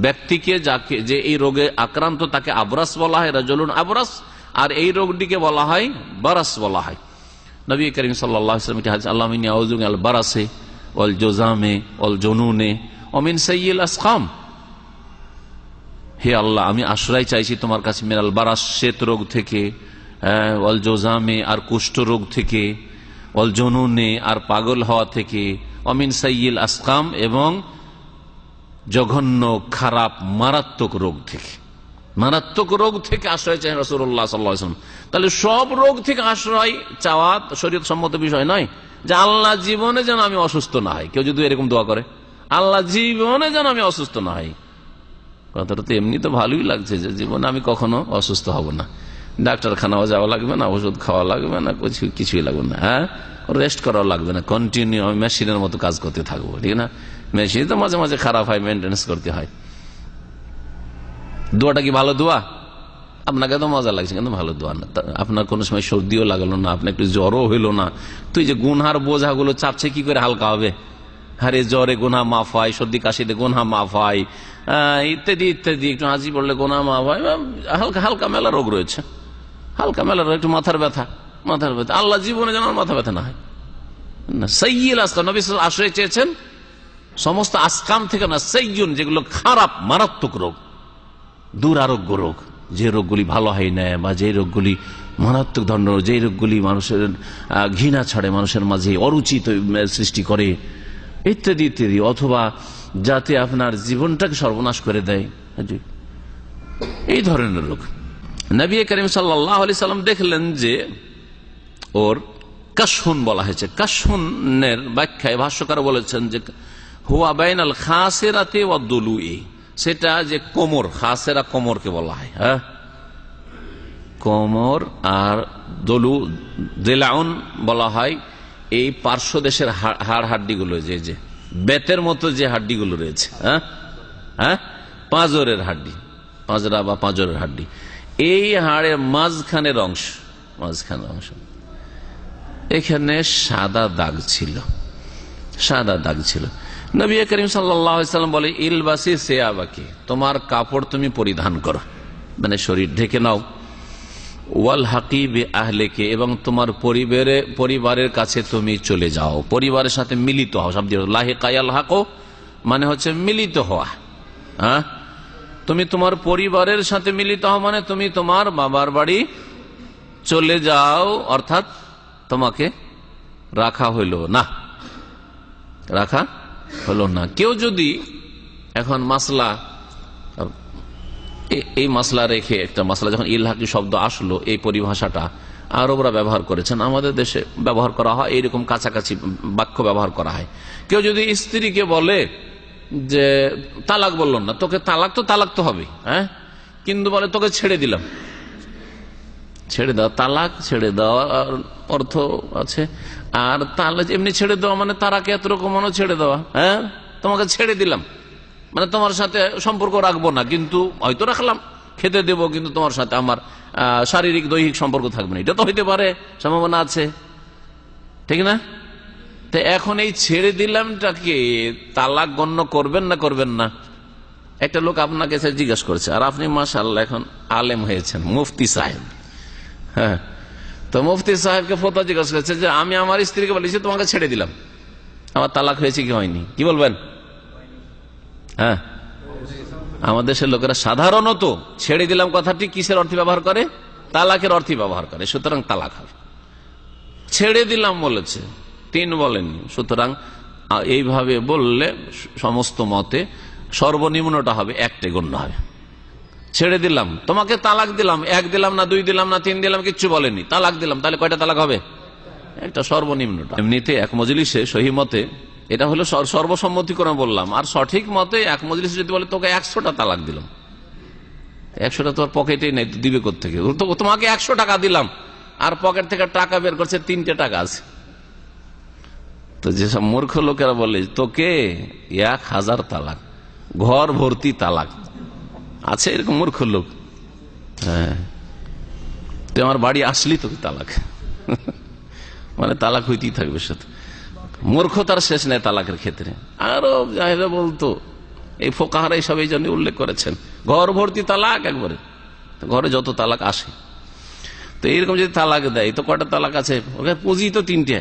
ব্যক্তিকে যাকে যে এই রোগে আক্রান্ত তাকে আবরাস বলা হয়, রাজুলুন আবরাস, আর এই রোগটিকে বলা হয় বারাস বলা হয়। নবী করিম সাল্লাল্লাহু আলাইহি ওয়াসাল্লাম হাদিস, আল্লাহুম্মা ইন্নী আউযু বিকা মিনাল বারাসি ওয়াল জুযামি ওয়াল জুনুনি ওয়া মিন সাইয়্যিল আসকাম। হে আল্লাহ, আমি আশ্রয় চাইছি তোমার কাছে মিনাল বারাস, শ্বেত রোগ থেকে, ওয়াল জুযামি আর কুষ্ঠ রোগ থেকে, ওয়াল জুনুনি আর পাগল হওয়া থেকে, ওয়া মিন সাইয়্যিল আসকাম এবং জঘন্য খারাপ মারাত্মক রোগ থেকে। মারাত্মক রোগ থেকে আশ্রয় চাই রাসূলুল্লাহ সাল্লাল্লাহু আলাইহি ওয়াসাল্লাম। তাহলে সব রোগ থেকে আশ্রয় চাওয়া শরীয়ত সম্মত বিষয় নয়, যে আল্লাহ জীবনে যেন আমি অসুস্থ না হই। কেউ যদি এরকম দোয়া করে, আল্লাহ জীবনে যেন আমি অসুস্থ না হই, কথাটা তো এমনি তো ভালোই লাগছে যে জীবনে আমি কখনো অসুস্থ হব না, ডাক্তারখানাও যাওয়া লাগবে না, ওষুধ খাওয়া লাগবে না, কিছুই লাগবে না, হ্যাঁ রেস্ট করাও লাগবে না, কন্টিনিউ আমি মেশিনের মতো কাজ করতে থাকবো, ঠিক না? মেশিন তো মাঝে মাঝে খারাপ হয়, মেনটেন্স করতে হয়। দোয়াটা কি ভালো দোয়া? আপনাকে তো মজা লাগছে, কিন্তু ভালো দোয়া না। আপনার কোনো সময় সর্দিও লাগলো না, আপনার একটু জ্বরও হইলো না, তুই যে গুনহার বোঝাগুলো চাপছে কি করে হালকা হবে? আরে জ্বরে গুনাহ মাফ হয়, সর্দি কাশিতে গুনাহ মাফ হয়, ইত্যাদি ইত্যাদি, একটু হাঁচি পড়লে গুনাহ মাফ হয়, হালকা হালকা মেলা রোগ রয়েছে, হালকা মেলা রোগ, একটু মাথার ব্যথা, আল্লাহ জীবনে যেন মাথা ব্যথা না হয়। সাইয়্যিল আসকাম, নবী সাল্লাল্লাহু আলাইহি ওয়াসাল্লাম আশ্রয় চেয়েছেন সমস্ত আসকাম থেকে না, সাইয়্যুন যেগুলো খারাপ মারাত্মক রোগ, দুরারোগ্য রোগ, যে রোগগুলি ভালো হয় না, বা যে রোগগুলি মারাত্মক ধরনের, যে রোগগুলি মানুষের ঘৃণা ছাড়ে, মানুষের মাঝে অরুচিত সৃষ্টি করে, ইত্যাদি ইত্যাদি, অথবা যাতে আপনার জীবনটাকে সর্বনাশ করে দেয়, এই ধরনের রোগ। নবী করিম সাল্লাল্লাহু আলাইহি সাল্লাম দেখলেন যে ওর কাশহুন বলা হয়েছে। কাশহুনের ব্যাখ্যায় ভাষ্যকার বলেছেন যে হুয়া বাইনাল খাসিরাতি ওয়াদ দুলুই, সেটা যে কোমর, খাসেরা কোমরকে বলা হয়, হ্যাঁ কোমর, আর দলু দিলাউন বলা হয় এই পার্শ্বদেশের হাড় হাড্ডিগুলো, যে বেতের মতো যে হাড্ডিগুলো রয়েছে, হ্যাঁ পাঁজরের হাড্ডি, পাঁজরা বা পাঁজরের হাড্ডি, এই হাড়ের মাঝখানের অংশ, এখানে সাদা দাগ ছিল, সাদা দাগ ছিল। নবী করিম সাল্লাল্লাহু আলাইহি ওয়াসাল্লাম বলে, ইলবাসি সিয়াবাকি, তোমার কাপড় তুমি পরিধান করো, মানে শরীর ঢেকে নাও, ওয়াল হাকি বি আহলিকি, এবং তোমার পরিবারের কাছে তুমি চলে যাও, পরিবারের সাথে মিলিত হও। শব্দ লাহিকা ইয়ালহাকু মানে হচ্ছে মিলিত হওয়া, হ্যাঁ তুমি তোমার পরিবারের সাথে মিলিত হও, মানে তুমি তোমার বাবার বাড়ি চলে যাও, অর্থাৎ তোমাকে রাখা হইল না, রাখা হলো না। কেউ যদি এখন মাসলা, এই মাসলা রেখে একটা মাসলা, যখন ইলহাকি শব্দ আসলো, এই পরিভাষাটা আরবরা ব্যবহার করেছেন, আমাদের দেশে ব্যবহার করা হয়, এইরকম কাছাকাছি বাক্য ব্যবহার করা হয়। কেউ যদি স্ত্রীকে বলে যে তালাক বলল না, তোকে তালাক তো হবে, হ্যাঁ, কিন্তু বলে তোকে ছেড়ে দিলাম, ছেড়ে দেওয়া, তালাক ছেড়ে দেওয়া অর্থ আছে। আর তালাক এমনি ছেড়ে দেওয়া মানে তারাকে এত রকম ছেড়ে দেওয়া, হ্যাঁ তোমাকে ছেড়ে দিলাম মানে তোমার সাথে সম্পর্ক রাখবো না, কিন্তু হয়তো রাখলাম, খেতে দেবো, কিন্তু তোমার সাথে আমার শারীরিক দৈহিক সম্পর্ক থাকবে না, এটা তো হইতে পারে, সম্ভাবনা আছে, ঠিক না? তো এখন এই ছেড়ে দিলামটাকে তালাক গণ্য করবেন না করবেন না? একটা লোক আপনাকে জিজ্ঞাসা করছে, আর আপনি মাশাআল্লাহ এখন আলেম হয়েছেন, মুফতি সাহেব, হ্যাঁ, তো মুফতি সাহেবকে ফতোয়া জিজ্ঞাসা করছে যে আমি আমার স্ত্রীকে বলেছি তোমাকে ছেড়ে দিলাম, আমার তালাক হয়েছে কি হয়নি, কি বলবেন? হ্যাঁ, আমাদের দেশের লোকেরা সাধারণত ছেড়ে দিলাম কথাটি কিসের অর্থে ব্যবহার করে? তালাকের অর্থে ব্যবহার করে। সুতরাং তালাক হবে। ছেড়ে দিলাম বলেছে, 3 বলেননি, সুতরাং এইভাবে বললে সমস্ত মতে সর্বনিম্নটা হবে 1টে গণ্য হবে। ছেড়ে দিলাম, তোমাকে তালাক দিলাম, 1 দিলাম না, 2 দিলাম না, 3 দিলাম, কিচ্ছু বলেনি, তালাক দিলাম, তাহলে কয়টা তালাক হবে? একটা, সর্বনিম্নটা। এমনিতে এক মজলিসে সহি মতে, এটা হলো সর্বসম্মতি করে বললাম, আর সঠিক মতে এক মজলিসে যদি বলে তোকে 100টা তালাক দিলাম, 100টা তোর পকেটেই নেই, দিবে কোত্থেকে? তোমাকে 100 টাকা দিলাম, আর পকেট থেকে টাকা বের করছে 3টে টাকা আছে। তো যেসব মূর্খ লোকেরা বলে তোকে 1000 তালাক, ঘর ভর্তি তালাক আছে, এরকম মূর্খ লোক। হ্যাঁ, তুই আমার বাড়ি আসলি তোকে তালাক, মানে তালাক হইতেই থাকবে সাথে। মূর্খতার শেষ নেই তালাকের ক্ষেত্রে। আরো যারা বলতো, এই ফোকাহারা সব এই জন্য উল্লেখ করেছেন, ঘর ভর্তি তালাক, একবারে ঘরে যত তালাক আসে। তো এইরকম যদি তালাক দেয় তো কয়টা তালাক আছে? ওকে পুঁজি তো 3টে।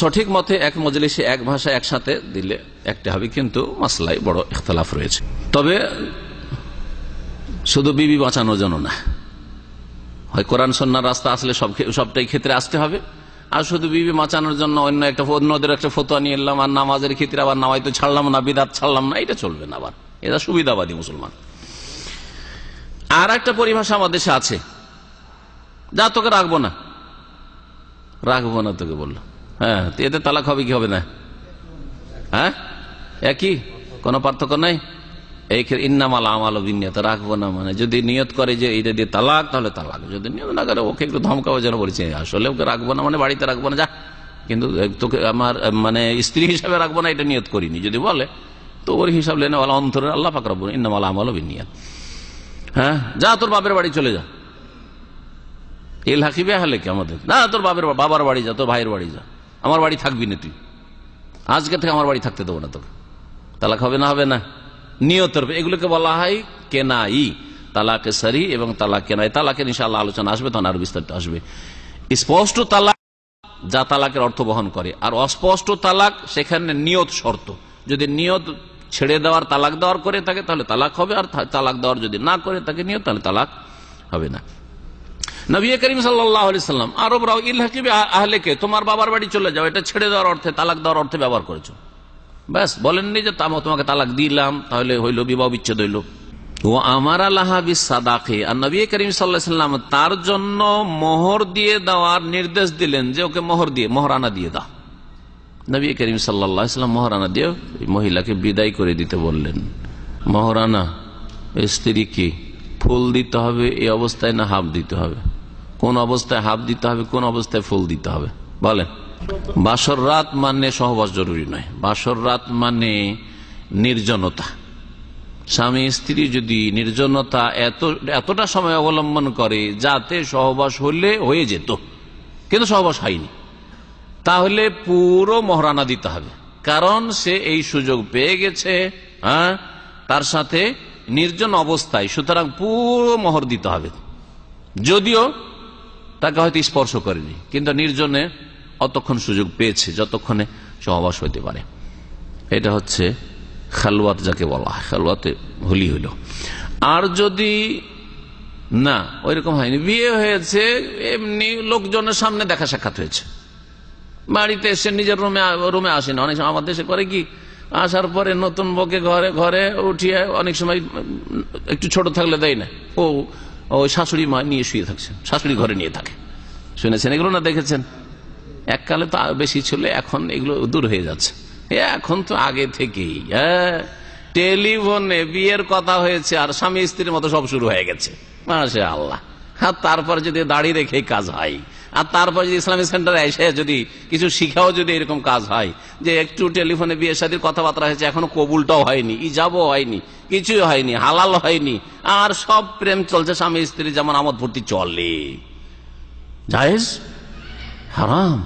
সঠিক মতে এক মজলিসে এক ভাষা একসাথে দিলে 1টে হবে, কিন্তু মাসলায় বড় ইখতিলাফ রয়েছে। তবে শুধু বিবি বাঁচানোর জন্য না, হয় কোরআন সুন্নাহর রাস্তা আসলে সবটাই ক্ষেত্রে আসতে হবে, আর শুধু বিবি বাঁচানোর জন্য অন্যদের একটা ফতোয়া নিয়ে এলাম, আর নামাজের ক্ষেত্রে আবার নামাজ তো ছাড়লাম না, বিদাত ছাড়লাম না, এটা চলবে না। আবার এটা সুবিধাবাদী মুসলমান। আর একটা পরিভাষা আমাদের দেশে আছে, যা তোকে রাখবো না, রাখবো না তোকে বললো, হ্যাঁ, এতে তালাক হবে কি হবে না? হ্যাঁ, একই, কোনো পার্থক্য নাই। এই ইন্নামাল আমাল বিনিয়ত, রাখবো না মানে যদি নিয়ত করে যে এটা দিয়ে তালাক, তাহলে তালাক। যদি নিয়ত না করে, ওকে একটু ধমকাবো যেন বলছে আসলে ওকে রাখবো না মানে বাড়িতে রাখবো না, যা, কিন্তু তোকে আমার মানে স্ত্রী হিসাবে রাখবো না, এটা নিয়ত করিনি যদি বলে, তো ওর হিসাব লেনে বলা অন্তরে আল্লাহ পাক রাখবো, ইন্নামাল আমাল বিনিয়ত। হ্যাঁ, যা তোর বাপের বাড়ি চলে যা, এল হাকিবে হালে কি আমাদের না, তোর বাবার বাড়ি যা, তোর ভাইয়ের বাড়ি যা, আমার বাড়ি থাকবি না তুই, আজকে থেকে আমার বাড়ি থাকতে দেবো না তোকে। তালাক হবে না? হবে না। নিয়তের এগুলোকে বলা হয় কেনাই, তালাকে সারি এবং তালাক কেনাই। তালাকের ইনশাআল্লাহ আলোচনা আসবে, তখন আরো বিস্তারিত আসবে। স্পষ্ট তালাক যা তালাকের অর্থ বহন করে, আর অস্পষ্ট তালাক সেখানে নিয়ত শর্ত। যদি নিয়ত ছেড়ে দেওয়ার, তালাক দেওয়ার করে থাকে তাহলে তালাক হবে, আর তালাক দেওয়ার যদি না করে থাকে নিয়ত, তাহলে তালাক হবে না। নবী করিম সাল্লাল্লাহু আলাইহি সাল্লাম আরবরাও ইলহাকিবি আহলিকে, তোমার বাবার বাড়ি চলে যাও, এটা ছেড়ে দেওয়ার অর্থে, তালাক দেওয়ার অর্থে ব্যবহার করেছো, ব্যাস। বলেননি যে তোমাকে তালাক দিলাম, তাহলে হইল বিবাহ বিচ্ছেদ হইল। ও আমার আল্লাহ বিসাদাকে, আর নবী করিম সাল্লাল্লাহু আলাইহি সাল্লাম তার জন্য মোহর দিয়ে দেওয়ার নির্দেশ দিলেন যে ওকে মোহরানা দিয়ে দাও। নবী করিম সাল্লাল্লাহু আলাইহি সাল্লাম মোহরানা দিয়ে মহিলাকে বিদায় করে দিতে বললেন। মোহরানা স্ত্রীকে ফুল দিতে হবে এই অবস্থায় না হাফ দিতে হবে? কোন অবস্থায় হাফ দিতে হবে, কোন অবস্থায় ফুল দিতে হবে বলেন? বাসর রাত মানে সহবাস জরুরি নয়, বাসর রাত মানে নির্জনতা। স্বামী স্ত্রী যদি নির্জনতা এতটা সময় অবলম্বন করে যাতে সহবাস হয়ে যেত কিন্তু সহবাস হয়নি, তাহলে পুরো মোহরানা দিতে হবে, কারণ সে এই সুযোগ পেয়ে গেছে, হ্যাঁ, তার সাথে নির্জন অবস্থায়, সুতরাং পুরো মোহর দিতে হবে। যদিও তাকে হয়তো স্পর্শ করেনি, কিন্তু নির্জনে অতক্ষণ সুযোগ পেয়েছে যতক্ষণে সহবাস হইতে পারে। এটা হচ্ছে খালওয়াত যাকে বলা হয়, খালওয়াতে হলি হইল। আর যদি না ওইরকম হয়নি, বিয়ে হয়েছে, এমনি লোকজনের সামনে দেখা সাক্ষাৎ হয়েছে, বাড়িতে এসে নিজের রুমে আসেন। অনেক সময় আমাদের দেশে করে কি, আসার পরে নতুন বউকে ঘরে উঠিয়ে অনেক সময় একটু ছোট থাকলে দেয় না, ওই শাশুড়ি মা নিয়ে শুয়ে থাকছে, শাশুড়ি ঘরে নিয়ে থাকে। শুনেছেন এগুলো না দেখেছেন? এককালে তো বেশি ছিল, এখন এগুলো দূর হয়ে যাচ্ছে। এখন তো আগে থেকেই টেলিফোনে বিয়ের কথা হয়েছে আর স্বামী স্ত্রীর মতো সব শুরু হয়ে গেছে, মাশাআল্লাহ। আর তারপর যদি দাড়ি রেখে কাজ হয়, আর তারপর যদি ইসলামিক সেন্টারে এসে যদি কিছু শিখাও, যদি এরকম কাজ হয় যে একটু টেলিফোনে বিয়ে শাদীর কথাবার্তা হয়েছে, এখনো কবুলটাও হয়নি, ইজাবও হয়নি, কিছুই হয়নি, হালাল হয়নি, আর সব প্রেম চলছে স্বামী স্ত্রী যেমন আমোদ ফুর্তি চলে, জায়েজ? হারাম।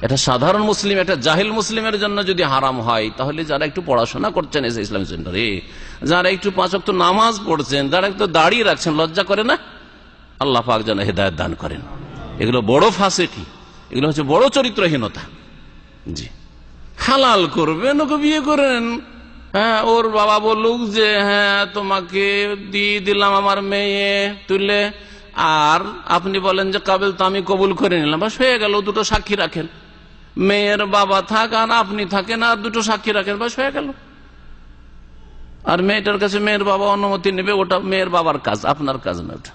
এটা সাধারণ মুসলিম, এটা জাহিল মুসলিমের জন্য যদি হারাম হয়, তাহলে যারা একটু পড়াশোনা করছেন এসে ইসলামিক সেন্টারে, যারা একটু 5 ওয়াক্ত নামাজ পড়ছেন, যারা একটু দাঁড়িয়ে রাখছেন, লজ্জা করে না? আল্লাহ পাক যেন হেদায়েত দান করেন। এগুলো বড় ফাসিকি, এগুলো হচ্ছে বড় চরিত্রহীনতা। জি, হালাল করবেন, ওকে বিয়ে করেন। হ্যাঁ, ওর বাবা বলুক যে হ্যাঁ তোমাকে দিয়ে দিলাম আমার মেয়ে তুলে, আর আপনি বলেন যে কাবিল, তো আমি কবুল করে নিলাম, বাস হয়ে গেল। 2টো সাক্ষী রাখেন, মেয়ের বাবা থাক আর আপনি থাকেন, আর 2টো সাক্ষী রাখেন, বাস হয়ে গেল। আর মেয়েটার কাছে মেয়ের বাবা অনুমতি নেবে, ওটা মেয়ের বাবার কাজ, আপনার কাজ না। ওটা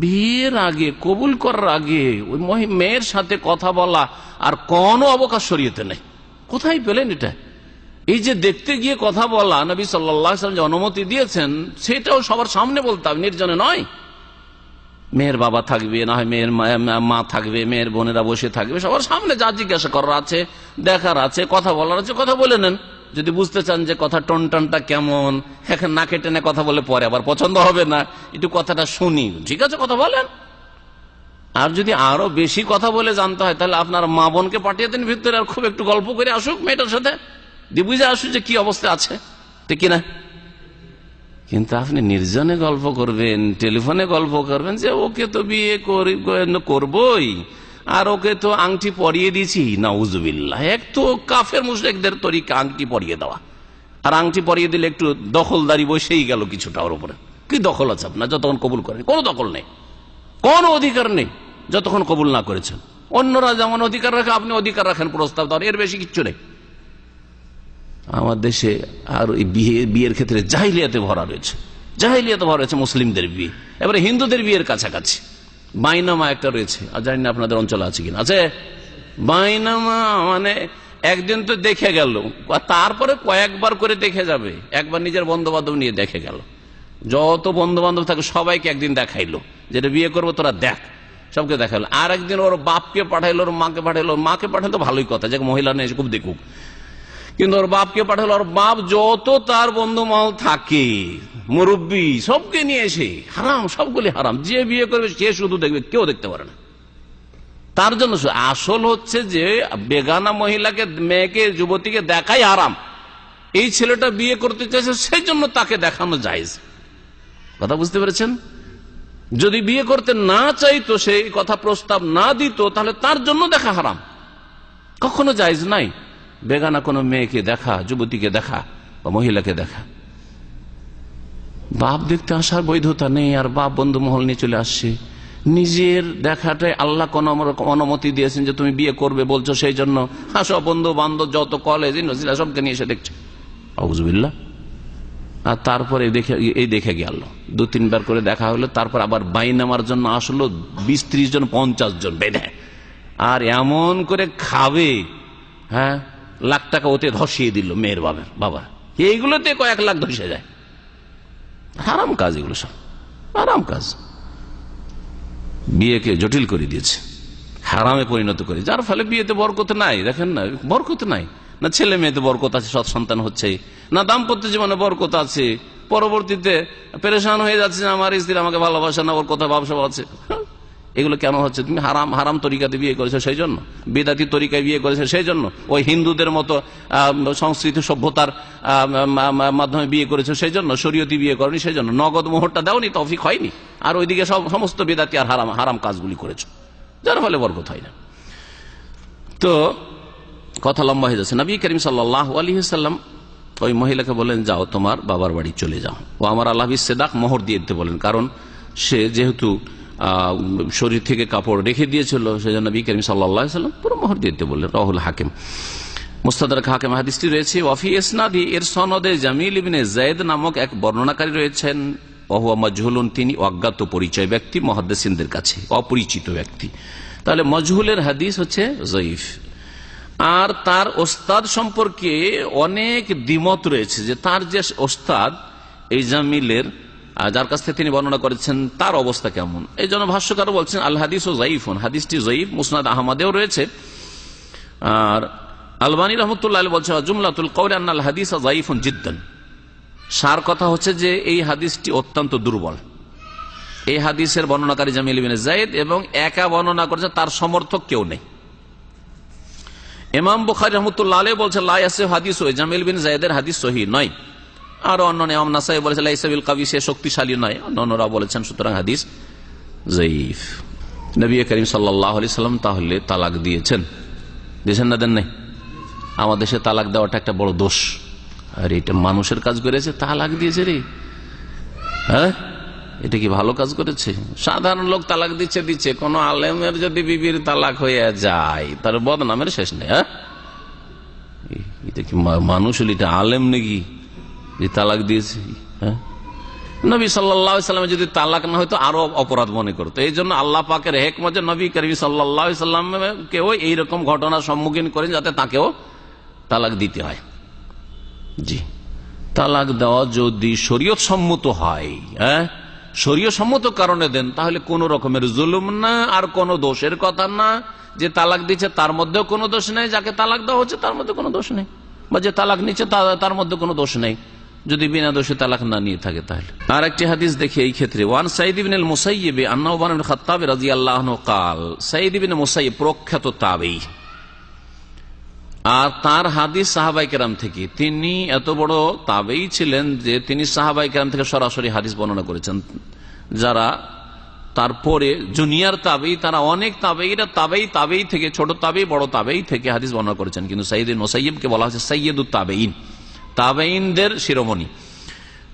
বিয়ের আগে, কবুল করার আগে ওই মেয়ের সাথে কথা বলা আর কোনো অবকাশ শরীয়তে নেই। কোথায় পেলেন এটা? এই যে দেখতে গিয়ে কথা বলা, নবী সাল্লাল্লাহু আলাইহি ওয়াসাল্লাম যে অনুমতি দিয়েছেন, সেটাও সবার সামনে বলতে হবে, নির্জনে নয়। মেয়ের বাবা থাকবে, না হয় মেয়ের মা থাকবে, মেয়ের বোনেরা বসে থাকবে, সবার সামনে যা জিজ্ঞাসা করার আছে, দেখার আছে, কথা বলার আছে, কথা বলে নেন। যদি বুঝতে চান যে কথা টনটনটা কেমন, এখন না কেটে না কথা বলে পরে আবার পছন্দ হবে না, একটু কথাটা শুনি, ঠিক আছে কথা বলেন। আর যদি আরো বেশি কথা বলে জানতে হয়, তাহলে আপনার মা বোনকে পাঠিয়ে দেন ভিতরে, আর খুব একটু গল্প করে আসুক মেয়েটার সাথে, দিয়ে বুঝে আসুক যে কি অবস্থা আছে, ঠিক কিনা? কিন্তু আপনি নির্জনে গল্প করবেন, টেলিফোনে গল্প করবেন যে ওকে তো বিয়ে করবই, আর ওকে তো আংটি পরিয়ে দিয়েছি, নাউজুবিল্লাহ। এক তো কাফের মুশরিকদের তরিকা আংটি পরিয়ে দেওয়া, আর আংটি পরিয়ে দিলে একটু দখলদারি বসেই গেল কিছুটা ওর উপরে। কি দখল আছে আপনার যতক্ষণ কবুল করেন? কোনো দখল নেই, কোনো অধিকার নেই যতক্ষণ কবুল না করেছেন। অন্যরা যেমন অধিকার রাখে, আপনি অধিকার রাখেন প্রস্তাব দেওয়ার, এর বেশি কিচ্ছু নেই। আমার দেশে আর বিয়ের ক্ষেত্রে জাহিলিয়াতে ভরা রয়েছে, জাহিলিয়াতে ভরা রয়েছে মুসলিমদের বিয়ে, এবারে হিন্দুদের বিয়ের কাছাকাছি। বাইনামা একটা রয়েছে, আর জানি না আপনাদের অঞ্চলে আছে কিনা, আছে বাইনামা। মানে একদিন তো দেখে গেল, তারপরে কয়েকবার করে দেখে যাবে। একবার নিজের বন্ধু বান্ধব নিয়ে দেখে গেল, যত বন্ধু বান্ধব থাকে সবাইকে একদিন দেখাইলো, যেটা বিয়ে করবো তোরা দেখ, সবকে দেখাইলো। আর একদিন ওর বাপকে পাঠাইলো, ওর মাকে পাঠাইলো। মাকে পাঠাইলো ভালোই কথা, যে মহিলা নিয়ে খুব দেখুক, কিন্তু ওর বাপকে পাঠালো। ওর বাপ যত তার বন্ধু মহল থাকে, মুরব্বী, সবকে নিয়ে এসে, হারাম, সবগুলি হারাম। যে বিয়ে করবে সে শুধু দেখবে, কেউ দেখতে পারে না। তার জন্য আসল হচ্ছে যে বেগানা মহিলাকে, মেয়েকে, যুবতীকে দেখাই হারাম। এই ছেলেটা বিয়ে করতে চাইছে, সেই জন্য তাকে দেখানো জায়েজ। কথা বুঝতে পেরেছেন? যদি বিয়ে করতে না চাইতো, সেই কথা প্রস্তাব না দিত, তাহলে তার জন্য দেখা হারাম, কখনো জায়েজ নাই। বেগানা কোনো মেয়েকে দেখা, যুবতীকে দেখা বা মহিলাকে দেখা, বাপ দেখতে আসার বৈধতা নেই, আর বাপ বন্ধু মহল নিয়ে চলে আসছে। নিজের দেখাটাই আল্লাহ কোন অনুমতি দিয়েছেন যে তুমি বিয়ে করবে বলছো, সেই জন্য সব বন্ধু বান্ধব যত কলেজ ইউনিভার্সিটি সবকে নিয়ে এসে দেখছে, আউযুবিল্লাহ। আর তারপরে এই দেখে গেল, 2-3 বার করে দেখা হলো, তারপর আবার বাইনামার জন্য আসলো 20-30 জন 50 জন বেঁধে, আর এমন করে খাবে, হ্যাঁ, লাখ টাকা ওতে ধসিয়ে দিল মেয়ের বাবা। এইগুলোতে কয়েক লাখ ধসে যায়। হারাম কাজ, এগুলো সব হারাম কাজ। বিয়েকে জটিল করে দিয়েছে, হারামে পরিণত করে, যার ফলে বিয়েতে বরকত নাই। দেখেন না, বরকত নাই, না ছেলে মেয়েতে বরকত আছে, সৎ সন্তান হচ্ছে, না দাম্পত্য জীবনে বরকত আছে। পরবর্তীতে পেরেশান হয়ে যাচ্ছে, আমার স্ত্রী আমাকে ভালোবাসে না, ওর কথা ব্যবসা আছে। এগুলো কেন হচ্ছে? তুমি হারাম তরিকাতে বিয়ে করেছো, সেই জন্য বেদাতি তরিকায় বিয়ে করেছো, সেই জন্য ওই হিন্দুদের মতো সংস্কৃতি সভ্যতার মাধ্যমে বিয়ে করেছো, সেই জন্য শরীয়তি বিয়ে করনি, সেই জন্য নগদ মোহরটা দাওনি, তৌফিক হয়নি, আর ওইদিকে সমস্ত বেদাতি আর হারাম কাজগুলি করেছো, যার ফলে বরকত হয় না। তো কথা লম্বা হয়ে যাচ্ছে। নবী করিম সাল্লাল্লাহু আলাইহি ওয়াসাল্লাম ওই মহিলাকে বলেন, যাও তোমার বাবার বাড়ি চলে যাও। ও আমার আল্লাহ বিসসাদাক, মোহর দিয়ে দিতে বলেন, কারণ সে যেহেতু শরীর থেকে কাপড় রেখে দিয়েছিল, সেজন্য নবী করিম সাল্লাল্লাহু আলাইহি ওয়াসাল্লাম পুরো মোহর দিয়ে দিতে বললেন। রাহুল হাকিম, মুস্তাদরাক হাকিম হাদিসটি রয়েছে। ওয়াফি ইসনাদি, এর সনদে জামিল ইবনে যায়েদ নামক এক বর্ণনাকারী রয়েছেন। ওহুয়া মাজহুলুন, তিনি অজ্ঞাত পরিচয় ব্যক্তি মুহাদ্দিসিনদের কাছে, অপরিচিত ব্যক্তি। তাহলে মজহুলের হাদিস হচ্ছে যঈফ। আর তার ওস্তাদ সম্পর্কে অনেক দ্বিমত রয়েছে, যে তার যে ওস্তাদ এই জামিলের যার কাছ থেকে তিনি বর্ণনা করেছেন তার অবস্থা কেমন। এই জন্য ভাষ্যকার বলছেন আল হাদিস ও জাইফুন, হাদিসটি জয়ীফ, মুসনাদ আহমদেও রয়েছে। আর আলবানী রহমতুল্লাহ বলছেন জুমলাতুল কওল আন্নাল হাদিস জাইফুন জিদ্দান, সার কথা হচ্ছে যে এই হাদিসটি অত্যন্ত দুর্বল। এই হাদিসের বর্ণনাকারী জামিল ইবনে যায়েদ এবং একা বর্ণনা করেছে, তার সমর্থক কেউ নেই। ইমাম বুখারী রহমতুল্লাহ আলাইহি বলছেন লা ইয়াসিহু হাদিসু জামিল বিন যায়েদের হাদিস সহিহ নয়। আর অন্য ইমাম নাসাই বলেছেন লাইসা বিল কাবি, সে শক্তিশালী নয়। অন্যরা বলেছেন সুতরাং হাদিস যায়ীফ। নবী করিম সাল্লাল্লাহু আলাইহি সাল্লাম তাহলে তালাক দিয়েছেন না দেন নাই? আমাদের দেশে তালাক দেওয়াটা একটা বড় দোষ। আর এটা মানুষের কাজ করেছে, তালাক দিয়েছে রে, হ্যাঁ এটা কি ভালো কাজ করেছে? সাধারণ লোক তালাক দিচ্ছে, কোন আলেমের যদি বিবির তালাক হয়ে যায় তার বদনামের শেষ নেই। হ্যাঁ এটা কি মানুষ হল, এটা আলেম নাকি যে তালাক দিয়েছে? হ্যাঁ নবী সাল্লাল্লাহু আলাইহি সাল্লাম যদি তালাক না হয়তো আরো অপরাধ মনে করতো। এই জন্য আল্লাহ পাকের হিকমত নবী করিম সাল্লাল্লাহু আলাইহি সাল্লামকেও এইরকম ঘটনার সম্মুখীন করেন যাতে তাকেও তালাক দিতে হয়। জি, তালাক দেওয়া যদি শরীয়ত সম্মত হয়, হ্যাঁ শরীয়ত সম্মত কারণে দেন, তাহলে কোন রকমের জুলুম না, আর কোন দোষের কথা না। যে তালাক দিচ্ছে তার মধ্যেও কোনো দোষ নেই, যাকে তালাক দেওয়া হচ্ছে তার মধ্যে কোনো দোষ নেই, বা যে তালাক নিচ্ছে তার মধ্যে কোনো দোষ নেই, যদি বিনা দোষে তালাক না নিয়ে থাকে। তাহলে আর একটি হাদিস দেখি এই ক্ষেত্রে, ওয়ান সাঈদ ইবনে আল মুসাইয়্যিব আন্নাহু ওমর ইবনে খাত্তাব রাদিয়াল্লাহু আনহু قال, সাঈদ ইবনে মুসাইয়্যিব প্রখ্যাত তাবেঈ, আর তার হাদিস সাহাবায়ে কেরাম থেকে। তিনি এত বড় তাবেঈ ছিলেন যে তিনি সাহাবায়ে কেরাম থেকে সরাসরি হাদিস বর্ণনা করেছেন। যারা তারপরে জুনিয়র তাবেঈ, তারা অনেক তাবেঈরা তাবেঈ থেকে, ছোট তাবেঈ বড় তাবেঈ থেকে হাদিস বর্ণনা করেছেন। কিন্তু সাঈদ ইবনে মুসাইয়্যিবকে বলা হচ্ছে সাইয়্যিদুত তাবেঈন, তাবেঈনদের শিরোমণি।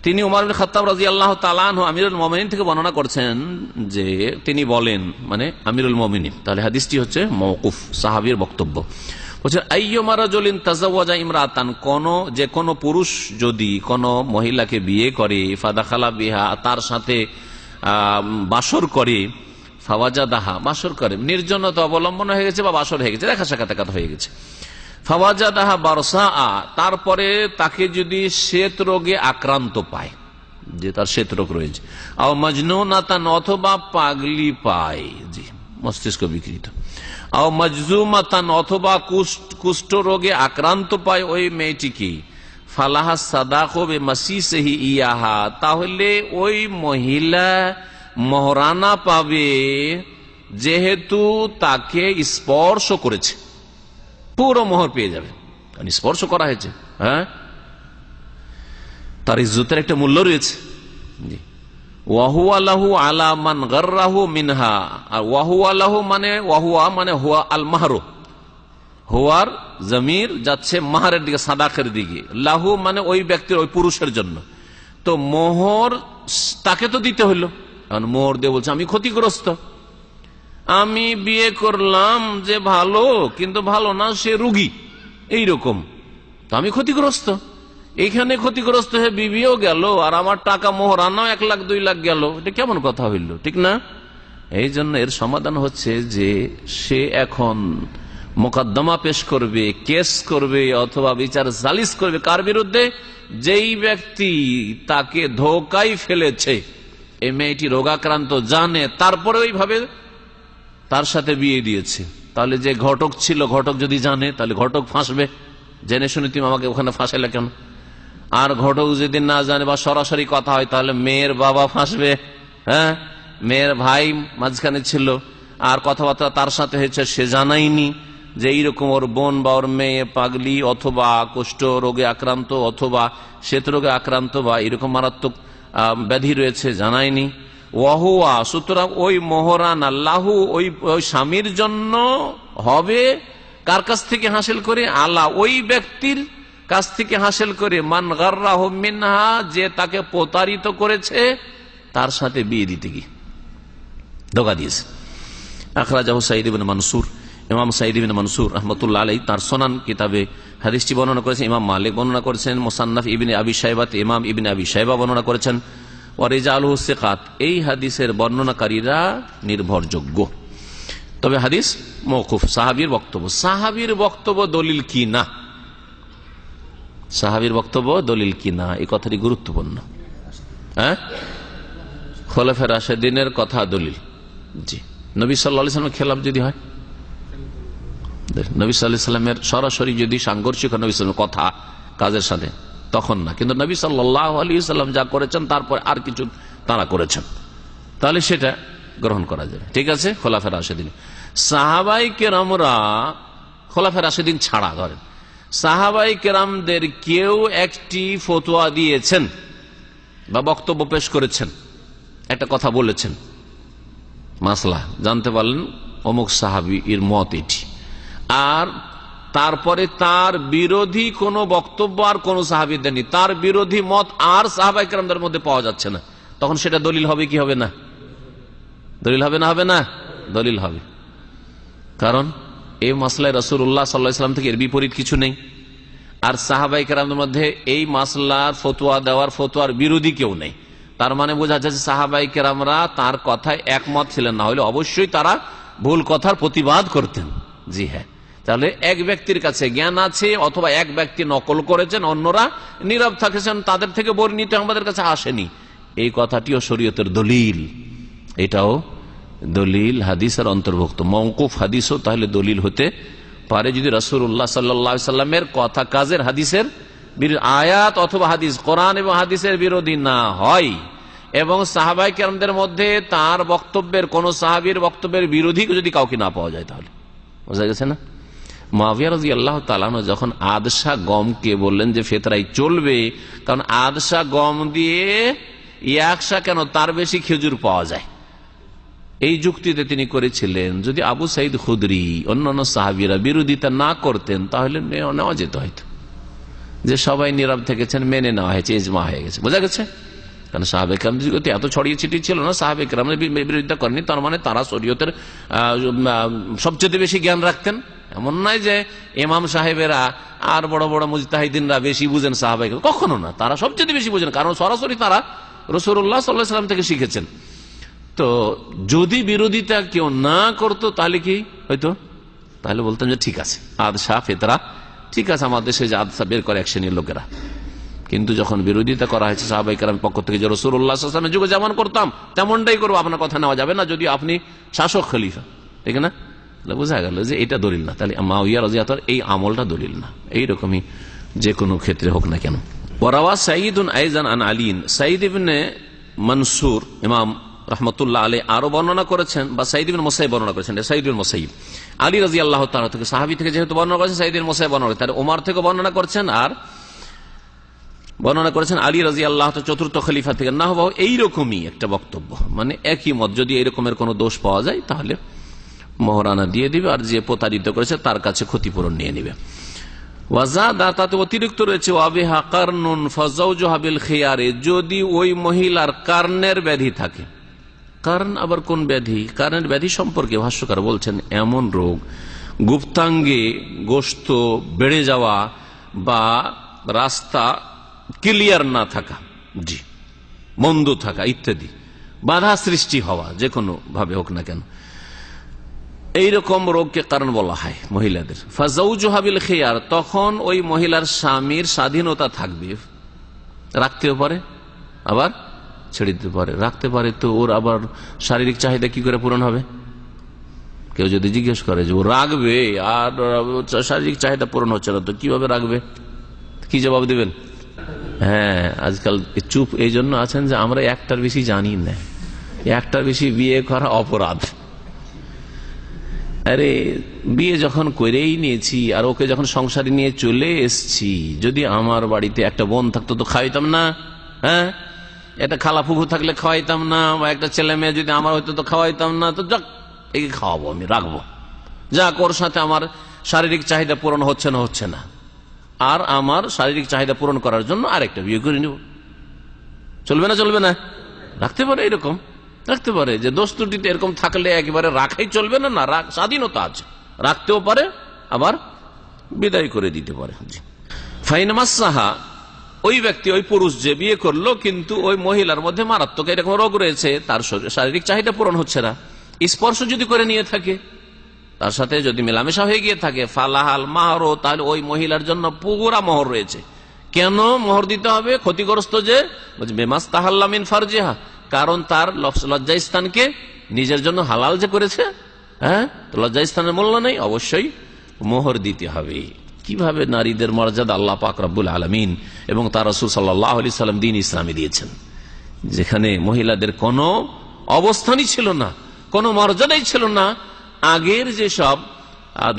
তিনি ওমর ইবনে খাত্তাব রাদিয়াল্লাহু তাআলা আনহু আমিরুল মুমিনিন থেকে বর্ণনা করছেন যে তিনি বলেন, মানে আমিরুল মুমিনিন, তাহলে হাদিসটি হচ্ছে মওকুফ, সাহাবীর বক্তব্য। বলছেন আইয়ুমা রাজুলিন তাযাওয়াজা ইমরাতান, যে কোনো পুরুষ যদি কোনো মহিলাকে বিয়ে করে, ফাদাখালা বিহা, তার সাথে বাসর করে, ফাওয়াজাদাহা, বাসর করে, নির্জনতা অবলম্বন হয়ে গেছে বা বাসর হয়ে গেছে, দেখা সাক্ষাৎ হয়ে গেছে, ফাওয়াজাদাহা বারসা, তারপরে তাকে যদি শ্বেত রোগে আক্রান্ত পায়, যে তার শ্বেত রোগ রয়েছে, আও মাজনুনাতান, অথবা পাগলি পায়, জি মস্তিষ্ক বিকৃত, আও মাজজুমাতান, অথবা কুষ্ঠ রোগে আক্রান্ত পায় ওই মেয়েটিকে, ফালাহা সাদাকু বিমাসিসিহি ইয়াহা, তাহলে ওই মহিলা মহরানা পাবে, যেহেতু তাকে স্পর্শ করেছে, পুরো মোহর পেয়ে যাবে, কারণ স্পর্শ করা হয়েছে। হ্যাঁ তার ইজ্জতের একটা মূল্য রয়েছে। জি, ওয়াহুয়া লাহু আলা মান গাররাহু মিনহা, আর ওয়াহুয়া লাহু মানে হুয়া আল মাহরু, হুয়ার জমির যাচ্ছে মাহরের দিকে, সাদাকের দিকে, লাহু মানে ওই ব্যক্তির, ওই পুরুষের জন্য। তো মোহর তাকে তো দিতে হইল, কারণ মোহর দিয়ে বলছে আমি ক্ষতিগ্রস্ত, আমি বিয়ে করলাম যে ভালো, কিন্তু ভালো না, সে রোগী, এইরকম, তো আমি ক্ষতিগ্রস্ত। এইখানে ক্ষতিগ্রস্ত হয়ে বিবিও গেল, আর আমার টাকা মোহরানাও 1 লাখ 2 লাখ গেল, এটা কেমন কথা হইল, ঠিক না? এই জন্য এর সমাধান হচ্ছে যে সে এখন মোকদ্দমা পেশ করবে, কেস করবে, অথবা বিচার সালিস করবে, কার বিরুদ্ধে? যেই ব্যক্তি তাকে ধোকায় ফেলেছে, এই মেয়েটি রোগাক্রান্ত জানে, তারপরে ওইভাবে তার সাথে বিয়ে দিয়েছে। তাহলে যে ঘটক ছিল, ঘটক যদি জানে তাহলে ঘটক ফাঁসবে, জেনে শুনে তুমি আমাকে ওখানে ফাঁসাইলে কেন? আর ঘটক যদি না জানে বা সরাসরি কথা হয়, তাহলে মেয়ের বাবা ফাঁসবে। হ্যাঁ, মেয়ের ভাই মাঝখানে ছিল, আর কথাবার্তা তার সাথে হয়েছে, সে জানাইনি যে এইরকম ওর বোন বা ওর মেয়ে পাগলি, অথবা কুষ্ঠ রোগে আক্রান্ত, অথবা শ্বেত রোগে আক্রান্ত, বা এরকম মারাত্মক ব্যাধি রয়েছে, জানায়নি। ওয়াহুয়া, সুতরাং ওই মোহরান আল্লাহু, ওই স্বামীর জন্য হবে, কার কাছ থেকে হাসিল করে? আলা, ওই ব্যক্তির কাছ থেকে হাসিল করে, মান গাররাহু মিনহা, যে তাকে প্রতারিত করেছে, তার সাথে বিয়ে দিতে গিয়ে ধোঁকা দিয়েছে। আখরাজাহু সাঈদ ইবনে মানসুর, ইমাম সাঈদ ইবনে মানসুর রাহমাতুল্লাহ আলাইহি তার সুনান কিতাবে হাদিসটি বর্ণনা করেছেন। ইমাম মালিক বর্ণনা করেছেন, মুসান্নাফ ইবনে আবি শাইবাতে ইমাম ইবনে আবি শাইবা বর্ণনা করেছেন, ওয়া রিজালুহু সিকাত, এই হাদিসের বর্ণনাকারীরা নির্ভরযোগ্য। তবে হাদিস মওকুফ, সাহাবীর বক্তব্য। সাহাবীর বক্তব্য দলিল কি না, সাহাবীর বক্তব্য দলিল কি না, এই কথাটি গুরুত্বপূর্ণ। হ্যাঁ, খোলাফায়ে রাশেদিনের কথা দলিল। জি, নবী সাল্লাল্লাহু আলাইহি ওয়াসাল্লামের খেলাফ যদি হয়, নবী সাল্লাল্লাহু আলাইহি ওয়াসাল্লামের সরাসরি যদি সাংঘর্ষিক নবী সাল্লাল্লাহু কথা কাজের সাথে, তখন না। কিন্তু নবী সাল্লাল্লাহু আলাইহি ওয়াসাল্লাম যা করেছেন তারপরে আর কিছু তারা করেছেন, তাহলে সেটা গ্রহণ করা যাবে। ঠিক আছে, খোলাফায়ে রাশেদিন। সাহাবাই কেরামরা খোলাফায়ে রাশেদিন ছাড়া ধরেন সাহাবাই কেরামদের কেউ একটি ফতোয়া দিয়েছেন বা বক্তব্য পেশ করেছেন, একটা কথা বলেছেন, মাসলা জানতে পারলেন অমুক সাহাবীর মত এটি, আর তারপরে তার বিরোধী কোনো বক্তব্য আর কোন সাহাবী দেননি, তার বিরোধী মত আর সাহাবায়ে কেরামদের মধ্যে পাওয়া যাচ্ছে না, তখন সেটা দলিল হবে কি হবে না? দলিল হবে না? হবে না, দলিল হবে। কারণ এই মাসলায় রাসূলুল্লাহ সাল্লাল্লাহু আলাইহি ওয়াসাল্লাম থেকে এর বিপরীত কিছু নেই, আর সাহাবায়ে কেরামদের মধ্যে এই মাসলার ফতোয়া দেওয়ার ফতোয়ার বিরোধী কেউ নেই। তার মানে বোঝা যাচ্ছে সাহাবায়ে কেরামরা তার কথায় একমত ছিলেন, না হলে অবশ্যই তারা ভুল কথার প্রতিবাদ করতেন। জি হ্যাঁ, তাহলে এক ব্যক্তির কাছে জ্ঞান আছে অথবা এক ব্যক্তি নকল করেছেন, অন্যরা নীরব থাকেছেন, তাদের থেকে বর্ণিত আমাদের কাছে আসেনি, এই কথাটিও শরীয়তের দলিল, এটাও দলিল হাদিসের অন্তর্ভুক্ত। মওকুফ হাদিসও তাহলে দলিল হতে পারে যদি রাসূলুল্লাহ সাল্লাল্লাহু আলাইহি ওয়াসাল্লামের কথা কাজের হাদিসের আয়াত অথবা হাদিস কোরআন এবং হাদিসের বিরোধী না হয়, এবং সাহাবায়ে কেরামদের মধ্যে তার বক্তব্যের কোন সাহাবীর বক্তব্যের বিরোধী যদি কাউকে না পাওয়া যায়। তাহলে বোঝা গেছে না? মুআবিয়া রাদিয়াল্লাহু তাআলা আনহু যখন আদশা গমকে বললেন যে ফেতরাই চলবে, কারণ আদশা গম দিয়ে একশা কেন তার বেশি খেজুর পাওয়া যায়, এই যুক্তিতে তিনি করেছিলেন যদি আবু সাঈদ খুদরি অন্যান্য সাহাবীরা বিরোধিতা না করতেন তাহলে নেওয়া যেত, হয়তো যে সবাই নীরব থেকেছেন মেনে নেওয়া হয়েছে, ইজমা হয়ে গেছে। বোঝা গেছে? কারণ সাহাবায়ে কেরাম যুগতে এত ছড়িয়ে ছিটিয়ে ছিল না, সাহাবায়ে কেরাম বিরোধিতা করেনি, তার মানে তারা শরীয়তের সবচেয়ে বেশি জ্ঞান রাখতেন। এমন নয় যে ইমাম সাহেবেরা আর বড় বড় মুজতাহিদিনরা বেশি বুঝেন সাহাবায়ে কেরাম, কখনো না, তারা সবচেয়ে বেশি বুঝেন, কারণ সরাসরি তারা রাসূলুল্লাহ সাল্লাল্লাহু আলাইহি ওয়াসাল্লাম থেকে শিখেছেন। তো যদি বিরোধিতা কেউ না করতো তাহলে কি হয়তো, তাহলে বলতাম যে ঠিক আছে আদশা ফেতরা ঠিক আছে, আমাদের দেশে যে আদশা বের করে এক শ্রেণীর লোকেরা, কিন্তু যখন বিরোধিতা করা হয়েছে সাহাবায়ে কেরামের পক্ষ থেকে যে রাসূলুল্লাহ সাল্লাল্লাহু আলাইহি ওয়াসাল্লামের যুগে যেমন করতাম তেমনটাই করবো, আপনার কথা নেওয়া যাবে না যদি আপনি শাসক খলিফা, ঠিক না? বোঝা গেল যে এটা দলিল না, তাহলে মুআবিয়া রাদিয়াল্লাহু তাআলা এই আমলটা দলিল না। এইরকমই যে কোনো ক্ষেত্রে হোক না কেন। ওয়ারাওয়া সাঈদুন আইজান আন আলীন, সাঈদ ইবনে মনসুর ইমাম রাহমাতুল্লাহ আলাইহি আরো বর্ণনা করেছেন, বা সাঈদ ইবনে মুসাইয়্যিব বর্ণনা করেছেন, সাঈদ ইবনে মুসাইয়্যিব আলী রাদিয়াল্লাহু তাআলা থেকে, সাহাবী থেকে যেহেতু বর্ণনা করেছেন, সাঈদ ইবনে মুসাইয়্যিব বর্ণনা করেছেন, ওমর থেকে বর্ণনা করেছেন, আর বর্ণনা করেছেন আলী রাদিয়াল্লাহু তাআলা চতুর্থ খলিফা থেকে। না হওয়া এইরকমই একটা বক্তব্য, মানে একই মত, যদি এরকমের কোনো দোষ পাওয়া যায় তাহলে মোহরানা দিয়ে দিবে, আর যে প্রতারিত করেছে তার কাছে ক্ষতিপূরণ নিয়ে নিবে। ওয়াজাদা, তাতে অতিরিক্ত রয়েছে, ওয়াবিহা কারনুন ফাজাওজুহা বিল খিয়ারে, যদি ওই মহিলার কার্নের ব্যাধি থাকে। কারণ আবার কোন ব্যাধি? কারণের ব্যাধি সম্পর্কে ভাষ্যকার বলছেন এমন রোগ, গুপ্তাঙ্গে গোশত বেড়ে যাওয়া বা রাস্তা ক্লিয়ার না থাকা, জি মন্দ থাকা ইত্যাদি, বাধা সৃষ্টি হওয়া, যে কোনো ভাবে হোক না কেন, এইরকম রোগকে কারণ বলা হয় মহিলাদের। ফাজাওজুহা বিল খিয়ার, তখন ওই মহিলার স্বামীর স্বাধীনতা থাকবে, রাখতেও পারে আবার ছেড়ে দিতে পারে। রাখতে পারে তো ওর আবার শারীরিক চাহিদা কি করে পূরণ হবে? কেউ যদি জিজ্ঞেস করে যে ও রাখবে আর শারীরিক চাহিদা পূরণ হচ্ছে না, তো কিভাবে রাখবে, কি জবাব দিবেন? হ্যাঁ, আজকাল চুপ এই জন্য আছেন যে আমরা একটার বেশি জানি না, একটার বেশি বিয়ে করা অপরাধ। আরে বিয়ে যখন করেই নিয়েছি আর ওকে যখন সংসারে নিয়ে চলে এসছি, যদি আমার বাড়িতে একটা বোন থাকতো তো খাওয়াইতাম না? হ্যাঁ, একটা খালা ফুফু থাকলে খাওয়াইতাম না? বা একটা ছেলে মেয়ে যদি আমার হয়তো তো খাওয়াইতাম না? তো যাক, একে খাওয়াবো, আমি রাখবো, যাক ওর সাথে আমার শারীরিক চাহিদা পূরণ হচ্ছে না, আর আমার শারীরিক চাহিদা পূরণ করার জন্য আরেকটা বিয়ে করে নিব। চলবে না? চলবে না? রাখতে পারে, এরকম রাখতে পারে যে দোষ ত্রুটিতে এরকম থাকলে একেবারে রাখাই চলবে না, স্বাধীনতা আছে, রাখতেও পারে আবার বিদায় করে দিতে পারে। ফাইনামাসাহা, ওই ব্যক্তি ওই পুরুষ যে বিয়ে করলো কিন্তু ওই মহিলার মধ্যে মারাত্মক এরকম রোগ রয়েছে, তার শারীরিক চাহিদা পূরণ হচ্ছে না, স্পর্শ যদি করে নিয়ে থাকে, তার সাথে যদি মেলামেশা হয়ে গিয়ে থাকে, ফালাহাল মাহরো, তাহলে ওই মহিলার জন্য পুরা মোহর রয়েছে। কেন মোহর দিতে হবে? ক্ষতিগ্রস্ত যে বেমাস্তাহাল্লা মিন ফারজিহা, কারণ তার লজ্জাস্থানকে নিজের জন্য হালাল যে করেছে, হ্যাঁ, তো লজ্জাস্থানের মূল্য নেই, অবশ্যই মোহর দিতে হবে। কিভাবে নারীদের মর্যাদা আল্লাহ পাক রব্বুল আলামিন এবং তার রাসূল সাল্লাল্লাহু আলাইহি সাল্লাম দ্বীন ইসলামে দিয়েছেন, যেখানে মহিলাদের কোনো অবস্থানই ছিল না, কোনো মর্যাদাই ছিল না। আগের যেসব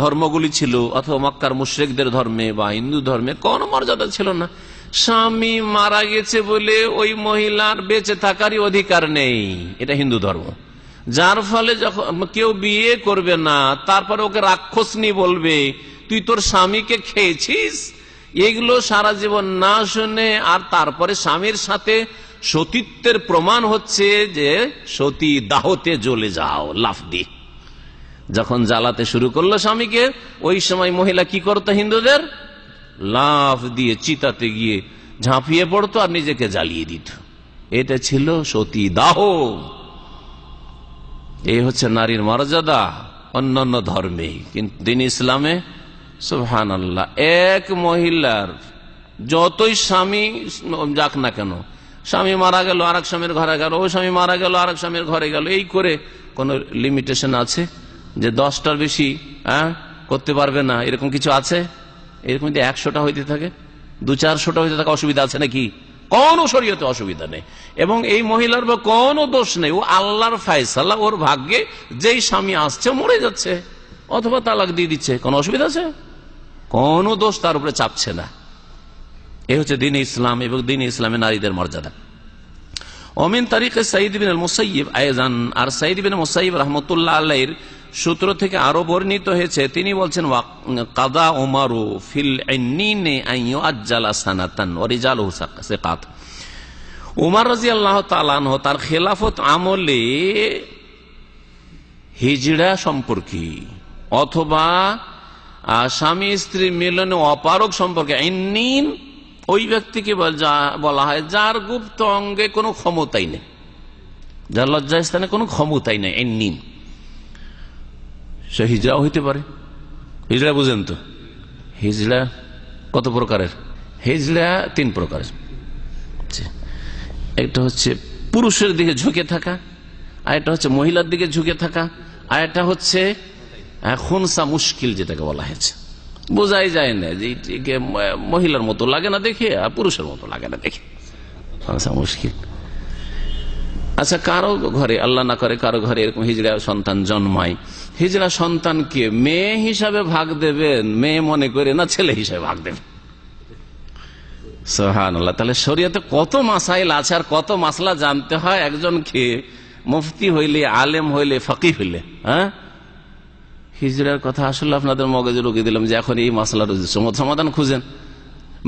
ধর্মগুলি ছিল অথবা মক্কার মুশরিকদের ধর্মে বা হিন্দু ধর্মে কোনো মর্যাদা ছিল না। স্বামী মারা গেছে বলে ওই মহিলার বেঁচে থাকারই অধিকার নেই, এটা হিন্দু ধর্ম। যার ফলে যখন কেউ বিয়ে করবে না, তারপরে ওকে রাক্ষসনী বলবে, তুই তোর স্বামীকে খেয়েছিস, এগুলো সারা জীবন না শুনে আর তারপরে স্বামীর সাথে সতীত্বের প্রমাণ হচ্ছে যে সতী দাহতে জ্বলে যাও লাফ দিয়ে। যখন জ্বালাতে শুরু করলো স্বামীকে, ওই সময় মহিলা কি করতো? হিন্দুদের লাফ দিয়ে চিতাতে গিয়ে ঝাঁপিয়ে পড়তো আর নিজেকে জ্বালিয়ে দিত। এটা ছিল সতী দাহ। এই হচ্ছে নারীর মর্যাদা অন্যান্য ধর্মে, কিন্তু দ্বীন ইসলামে সুবহানাল্লাহ এক মহিলার যতই স্বামী যাক না কেন, স্বামী মারা গেল আরেক স্বামীর ঘরে গেল, ও স্বামী মারা গেল আরেক স্বামীর ঘরে গেল, এই করে কোন লিমিটেশন আছে যে 10টার বেশি করতে পারবে না, এরকম কিছু আছে? এরকম যদি 100টা হইতে থাকে, 200-400টা হইতে থাকে, অসুবিধা আছে নাকি? কোন শরীয়তে অসুবিধা নেই। এবং এই মহিলার বা কোনো দোষ নেই, ও আল্লাহর ফায়সালা, ওর ভাগ্যে যেই স্বামী আসছে মরে যাচ্ছে অথবা তালাক দিয়ে দিচ্ছে, কোনো অসুবিধা আছে? কোনো দোষ তার উপরে চাপছে না। এই হচ্ছে দ্বীন ইসলাম এবং দ্বীন ইসলামে নারীদের মর্যাদা। ওমিন তারিকে সাঈদ বিন মুসাইয়িব আইজান, আর সাঈদ বিন মুসাইয়িব রাহমাতুল্লাহ আলাইহির সূত্র থেকে আরো বর্ণিত হয়েছে, তিনি বলছেন কাদা উমারু ফিল ইন্নিনে আন ইউআজ্জালা সানাতান ওয়া রিজালুহু সিকাত। উমর রাদিয়াল্লাহু তাআলা আনহু তার খেলাফত আমলে হিজড়া সম্পর্কে অথবা স্বামী স্ত্রী মিলনে অপারগ সম্পর্কে, ইন্নিন ওই ব্যক্তিকে বলা হয় যার গুপ্ত অঙ্গে কোনো ক্ষমতাই নেই, যার লজ্জাস্থানে কোনো ক্ষমতাই নেই, ইন্নিন। সে হিজড়াও হইতে পারে। হিজড়া বুঝেন তো? হিজড়া কত প্রকারের? হিজড়া 3 প্রকারের। একটা হচ্ছে পুরুষের দিকে ঝুঁকে থাকা, আর একটা হচ্ছে মহিলার দিকে ঝুঁকে থাকা, আর একটা হচ্ছে খুনসা মুশকিল, যেটাকে বলা হয়েছে। বোঝাই যায় না যে মহিলার মতো লাগে না দেখে আর পুরুষের মতো লাগে না দেখে, খুনসা মুশকিল। আচ্ছা, কারো ঘরে আল্লাহ না করে কারো ঘরে এরকম হিজড়া সন্তান জন্মায়, হিজড়া সন্তানকে মেয়ে হিসাবে ভাগ দেবেন মেয়ে মনে করে, না ছেলে হিসাবে ভাগ দেবেন? সুবহানাল্লাহ। তাহলে শরীয়তে কত মাসাইল আছে আর কত মাসলা জানতে হয় একজনকে, মুফতি হইলে, আলেম হইলে, ফকিহ হইলে। হ্যাঁ, হিজড়ার কথা আসলে আপনাদের মগজে রুখে দিলাম যে এখন এই মাসলার সমাধান খুঁজেন।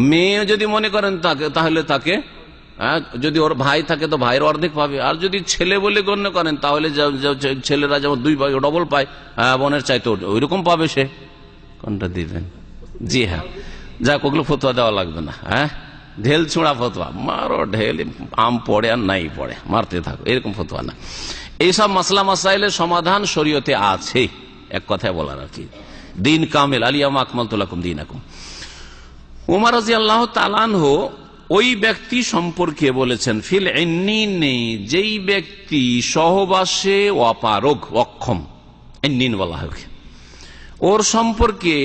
মেয়ে যদি মনে করেন তাহলে তাকে, যদি ওর ভাই থাকে তো ভাইয়ের অর্ধেক পাবে, আর যদি ছেলে বলে গণ্য করেন তাহলে ছেলেরা যেমন 2 ভাই ডবল পায়, বোনের চাইতে ওইরকম পাবে। সে কোনটা দিবেন? জি হ্যাঁ, যাক, ওগুলো ফতোয়া দেওয়া লাগবে না। হ্যাঁ, ঢেল ছোঁড়া ফতোয়া, মারো ঢেল, আম পড়ে আর নাই পড়ে মারতে থাকো, এরকম ফতোয়া না। এইসব মাসলা মাসাইলের সমাধান শরীয়তে আছে, এক কথায় বলার আর কি। দিন কামেল, আলিয়ামা আকমালতু লাকুম দীনাকুম। উমর রাদিয়াল্লাহু তাআলা আনহু ওই ব্যক্তি সম্পর্কে বলেছেন, ফিল ইন্নিনে, যেই ব্যক্তি সহবাসে অপারগ, অক্ষম, ইন্নিন বলা হয়, ওর সম্পর্কে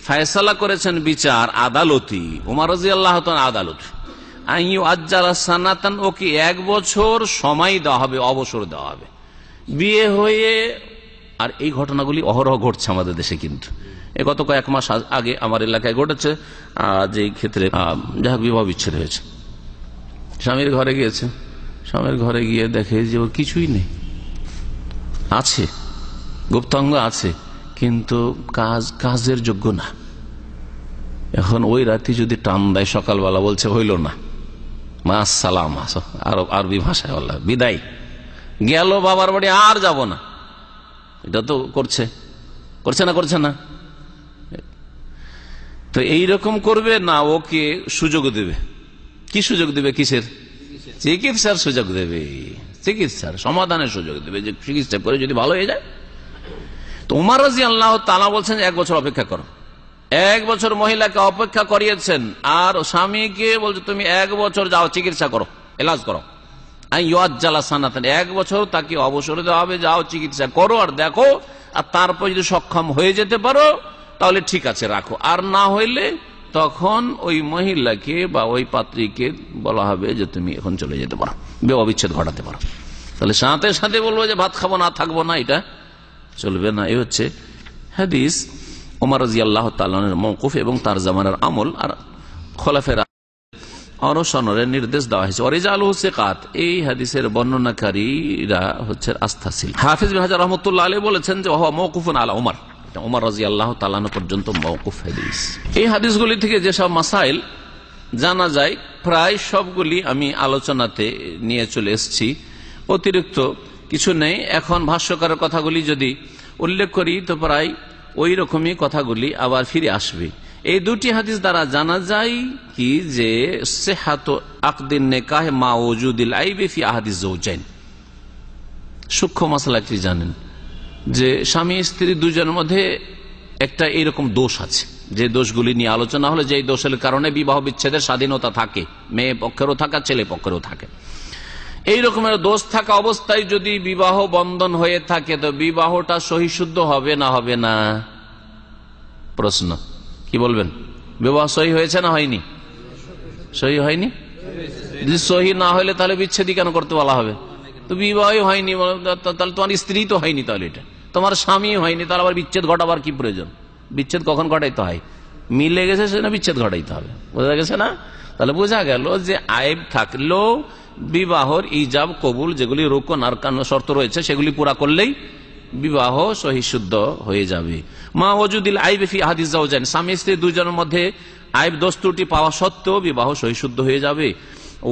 ফয়সালা করেছেন বিচার আদালতি, উমর রাদিয়াল্লাহু তাআলা আদালত, আন ইউআজ্জালা সানাতান, ওকে 1 বছর সময় দেওয়া হবে, অবসর দেওয়া হবে। বিয়ে হয়ে, আর এই ঘটনাগুলি অহরহ ঘটছে আমাদের দেশে, কিন্তু গত কয়েক মাস আগে আমার এলাকায় ঘটেছে, যে ক্ষেত্রে যাই হোক বিবাহ বিচ্ছেদ হয়েছে। স্বামীর ঘরে গিয়েছে, স্বামীর ঘরে গিয়ে দেখে যে ওর কিছুই নেই, আছে গুপ্তাঙ্গ আছে কিন্তু কাজের যোগ্য না। এখন ওই রাতে যদি টান দেয়, সকালবেলা বলছে হইল না, মা সালাম, আরবি ভাষায় বলা বিদায়, গেল বাবার বাড়ি, আর যাব না। এটা তো করছে না, করছে না? তো এইরকম করবে না, ওকে সুযোগ দেবে। কি সুযোগ দেবে? কিসের? চিকিৎসার সুযোগ দেবে, চিকিৎসার সমাধানের সুযোগ দেবে, যে চিকিৎসা করে যদি ভালো হয়ে যায়। তো উমর রাদিয়াল্লাহু তাআলা বলছেন 1 বছর অপেক্ষা করো। 1 বছর মহিলাকে অপেক্ষা করিয়েছেন, আর স্বামীকে বলছে তুমি 1 বছর যাও চিকিৎসা করো, এলাজ করো, এক বছর তাকে অবসরে দেওয়া হবে, যাও চিকিৎসা করো আর দেখো, আর তারপর যদি সক্ষম হয়ে যেতে পারো তাহলে ঠিক আছে রাখো, আর না হইলে তখন ওই মহিলাকে বা ওই পাত্রীকে বলা হবে যে তুমি এখন চলে যেতে পারো, বিবাহ বিচ্ছেদ ঘটাতে পারো। তাহলে সাথে সাথে বলবো যে ভাত খাবো না থাকবো না, এটা চলবে না। এই হচ্ছে হাদিস ওমর রাদিয়াল্লাহু তাআলা আনহুর মওকুফ এবং তার জামানার আমল আর খোলাফেরা অনুসরণের নির্দেশ দেওয়া হয়েছে। ওয়ারিজালুহু সিকাত, এই হাদিসের বর্ণনাকারীরা হচ্ছে আস্থাশীল। হাফিজ বিন হাজার রাহমাতুল্লাহ আলাইহি বলেছেন যে ওয়া মওকুফুন আলা ওমর, এটা ওমর রাদিয়াল্লাহু তাআলা আনহু পর্যন্ত মওকুফ হাদিস। এই হাদিসগুলি থেকে যেসব মাসাইল জানা যায় প্রায় সবগুলি আমি আলোচনাতে নিয়ে চলে এসেছি, অতিরিক্ত কিছু নেই। এখন ভাষ্যকারের কথাগুলি যদি উল্লেখ করি তো প্রায় ওই রকমই কথাগুলি আবার ফিরে আসবে। এই দুটি হাদিস দ্বারা জানা যায় কি যে সিহাতু আকদিন নিকাহ মা ওজুদিল আইবি ফি আহাদিজ যাওজাইন। সূক্ষ্ম মাসলা কি জানেন যে স্বামী স্ত্রী দুজনের মধ্যে একটা এইরকম দোষ আছে, যে দোষগুলি নিয়ে আলোচনা হলো, যে দোষের কারণে বিবাহ বিচ্ছেদের স্বাধীনতা থাকে, মেয়ে পক্ষেরও থাকে ছেলে পক্ষেরও থাকে। এই রকমের দোষ থাকা অবস্থায় যদি বিবাহ বন্ধন হয়ে থাকে তো বিবাহটা সহিশুদ্ধ হবে না হবে না? প্রশ্ন কি বলবেন? বিবাহ সহি হয়েছে না হয়নি? সহি হয়নি। যদি সহি না হলে তাহলে বিচ্ছেদই কেন করতে বলা হবে? তো বিবাহ হয়নি, তাহলে তোমার স্ত্রী তো হয়নি, তাহলে এটা তোমার স্বামী হয়নি, তাহলে আবার বিচ্ছেদ ঘটাবার কি প্রয়োজন? বিচ্ছেদ কখন ঘটাইতে হয়? মিলে গেছে সেটা বিচ্ছেদ ঘটাইতে হবে, বোঝা গেছে না? তাহলে বোঝা গেল যে আইব থাকলেও বিবাহর ইজাব কবুল যেগুলি রুকন আর শর্ত রয়েছে সেগুলি পুরা করলেই বিবাহ সহিশুদ্ধ হয়ে যাবে। মা ওজুদিল আইব ফি আহাদিজ যাওজাইন, স্বামী স্ত্রী দুজনের মধ্যে আইব দোষ ত্রুটি পাওয়া সত্ত্বেও বিবাহ সহিশুদ্ধ হয়ে যাবে।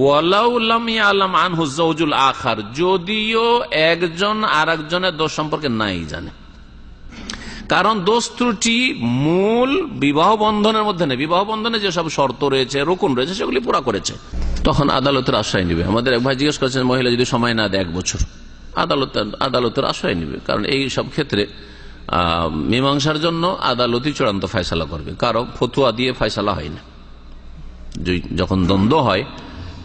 ওয়ালাউ লাম ইয়ালাম আনহু যাওজুল আখার, যদিও একজন আরেকজনের দোষ সম্পর্কে নাই জানে। কারণ দোষ ত্রুটি মূল বিবাহ বন্ধনের মধ্যে নেই, বিবাহ বন্ধনে যেসব শর্ত রয়েছে রুকুন রয়েছে সেগুলি পুরা করেছে, তখন আদালতের আশ্রয় নিবে। আমাদের এক ভাই জিজ্ঞেস করেছেন মহিলা যদি সময় না দেয় 1 বছর, আদালতের আশ্রয় নিবে, কারণ এই সব ক্ষেত্রে মীমাংসার জন্য আদালতই চূড়ান্ত ফয়সালা করবে, কারো ফতুয়া দিয়ে ফয়সালা হয় না। যখন দ্বন্দ্ব হয়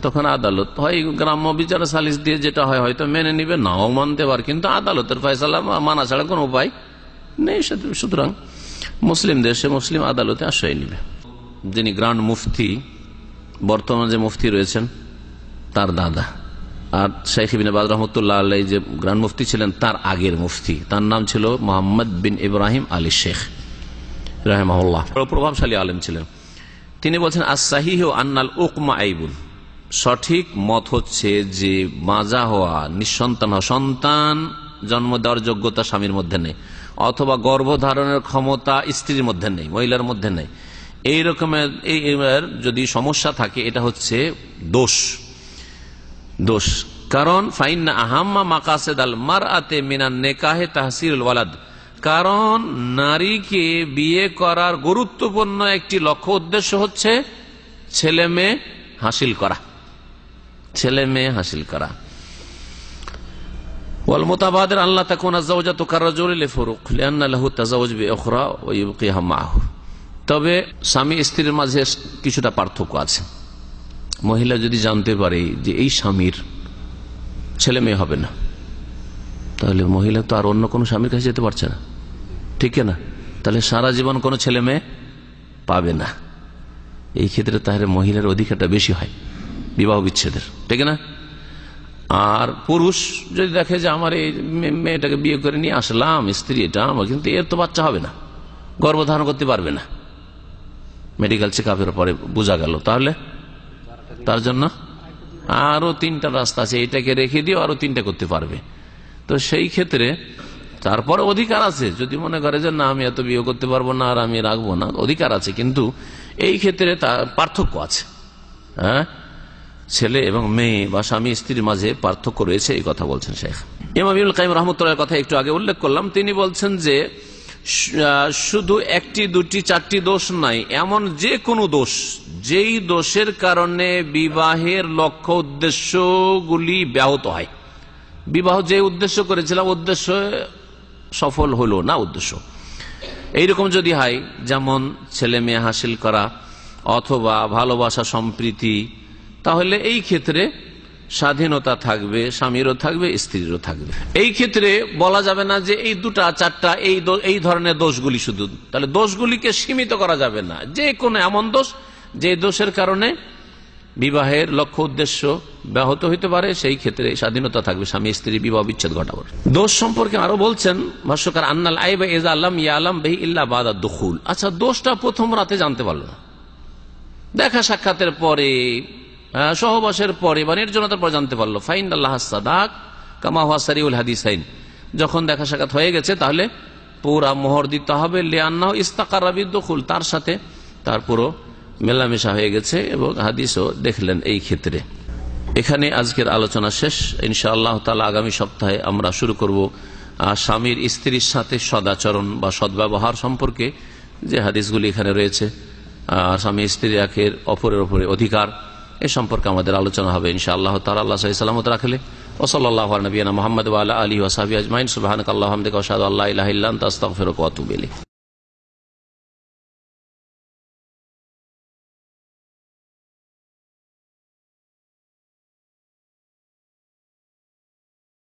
তখন আদালত হয় গ্রাম্য বিচার সালিস দিয়ে যেটা হয় হয়তো মেনে নিবে, নাও মানতে পারে, কিন্তু আদালতের ফয়সালা মানা ছাড়া কোনো উপায় নেই। সুতরাং মুসলিম দেশে মুসলিম আদালতে আশ্রয় নিবে। যিনি গ্র্যান্ড মুফতি, বর্তমানে যে মুফতি রয়েছেন তার দাদা, আর শেখ ইবনে বাজ রহমতুল্লাহ আলাইহি যে গ্র্যান্ড মুফতি ছিলেন তার আগের মুফতি, তার নাম ছিল মোহাম্মদ বিন ইব্রাহিম আলী শেখ রাহিমাহুল্লাহ, প্রভাবশালী আলেম ছিলেন। তিনি বলছেন as-সাহিহু আন্নাল উকমা আইবুন, সঠিক মত হচ্ছে যে মাজা হওয়া, নিঃসন্তান হওয়া, সন্তান জন্ম দেওয়ার যোগ্যতা স্বামীর মধ্যে নেই, অথবা গর্ভধারণের ক্ষমতা স্ত্রীর মধ্যে নেই, মহিলার মধ্যে নেই, এই রকমের যদি সমস্যা থাকে এটা হচ্ছে দোষ। কারণ ফাইন্না আহাম্মা মাকাসিদ আল মারআতি মিনান নিকাহে তাহসিলুল ওয়ালাদ, কারণ নারীকে বিয়ে করার গুরুত্বপূর্ণ একটি লক্ষ্য উদ্দেশ্য হচ্ছে ছেলে মেয়ে হাসিল করা। ওয়াল মুতাবাদির আল্লাহ তাকুনা যাওজাতু কাররাজুলি লিফুরুক লিআন্না লাহু তাযাওউজ বিউখরা ওয়া ইবকিহা মাআহু। তবে স্বামী স্ত্রীর মাঝে কিছুটা পার্থক্য আছে। মহিলা যদি জানতে পারে যে এই স্বামীর ছেলে মেয়ে হবে না, তাহলে মহিলা তো আর অন্য কোনো স্বামীর কাছে যেতে পারছে না, ঠিক না? তাহলে সারা জীবন কোনো ছেলে মেয়ে পাবে না। এই ক্ষেত্রে তাহলে মহিলার অধিকারটা বেশি হয় বিবাহ বিচ্ছেদের, ঠিক না? আর পুরুষ যদি দেখে যে আমার এই মেয়েটাকে বিয়ে করে নিয়ে আসলাম, স্ত্রী এটা আমার, কিন্তু এর তো বাচ্চা হবে না, গর্ভধারণ করতে পারবে না, মেডিকেল চেক আপের পরে বোঝা গেল, তাহলে তার জন্য আরো 3টা রাস্তা আছে, এইটাকে রেখে দিও আরো 3টা করতে পারবে। তো সেই ক্ষেত্রে তারপরে অধিকার আছে, যদি মনে করে যে না আমি এত বিয়ে করতে পারবো না আর আমি রাখবো না, অধিকার আছে, কিন্তু এই ক্ষেত্রে তার পার্থক্য আছে। হ্যাঁ, ছেলে এবং মেয়ে বা স্বামী স্ত্রীর মাঝে পার্থক্য রয়েছে, এই কথা বলছেন শেখ ইমাম ইবনুল কাইয়িম রাহমাতুল্লাহর কথা একটু আগে উল্লেখ করলাম। তিনি বলছেন যে শুধু 1টি 2টি 4টি দোষ নাই, এমন যে কোনো দোষ, যেই দোষের কারণে বিবাহের লক্ষ্য উদ্দেশ্যগুলি ব্যাহত হয়। বিবাহ যে উদ্দেশ্য করেছিলাম উদ্দেশ্য সফল হলো না, উদ্দেশ্য এইরকম যদি হয়, যেমন ছেলে মেয়ে হাসিল করা অথবা ভালোবাসা সম্প্রীতি, তাহলে এই ক্ষেত্রে স্বাধীনতা থাকবে, স্বামীরও থাকবে, স্ত্রীরও থাকবে। এই ক্ষেত্রে বলা যাবে না যে এই দুটা চারটা এই ধরনের দোষগুলি শুধু, তাহলে দোষগুলিকে সীমিত করা যাবে না। যে কোনো এমন দোষ যে দোষের কারণে বিবাহের লক্ষ্য উদ্দেশ্য ব্যাহত হইতে পারে, সেই ক্ষেত্রে স্বাধীনতা থাকবে স্বামী স্ত্রী বিবাহ বিচ্ছেদ ঘটাবার। দোষ সম্পর্কে আরো বলছেন ভাষ্যকার, আন্নাল আইবা ইযা লাম ইয়ালাম বিহি ইল্লা বাদা দুখুল। আচ্ছা, দোষটা প্রথম রাতে জানতে পারলো না, দেখা সাক্ষাতের পরে, সহবাসের পরে বা নির্জনতার পর জানতে পারলো। ফাইন আল্লাহ সাদাক কামা হুয়া সারিউল হাদিসাইন, যখন দেখা সাক্ষাৎ হয়ে গেছে তাহলে পুরা মোহর দিতে হবে। লিআন্নাহু ইস্তাকারা বিদুখুল, তার সাথে তার পুরো মেলামেশা হয়ে গেছে এবং হাদিসও দেখলেন। এই ক্ষেত্রে এখানে আজকের আলোচনা শেষ। ইনশাআল্লাহ তাআলা আগামী সপ্তাহে আমরা শুরু করব স্বামীর স্ত্রীর সাথে সদাচরণ বা সদ্ব্যবহার সম্পর্কে যে হাদিসগুলি এখানে রয়েছে, স্বামী স্ত্রী একের অপরের উপরে অধিকার, এ সম্পর্কে আমাদের আলোচনা হবে ইনশাআল্লাহ তাআলা। আল্লাহ সাল্লামত রাখলে ওয়া সাল্লাল্লাহু আলা নবিয়িনা মুহাম্মদ ওয়া আলা আলিহি ওয়া সাহবিহি আজমাইন। সুবহানাকাল্লাহুম্মা ওয়া বিহামদিকা আশহাদু আল্লা ইলাহা ইল্লা আনতা আস্তাগফিরুকা ওয়া আতুবু ইলাইক।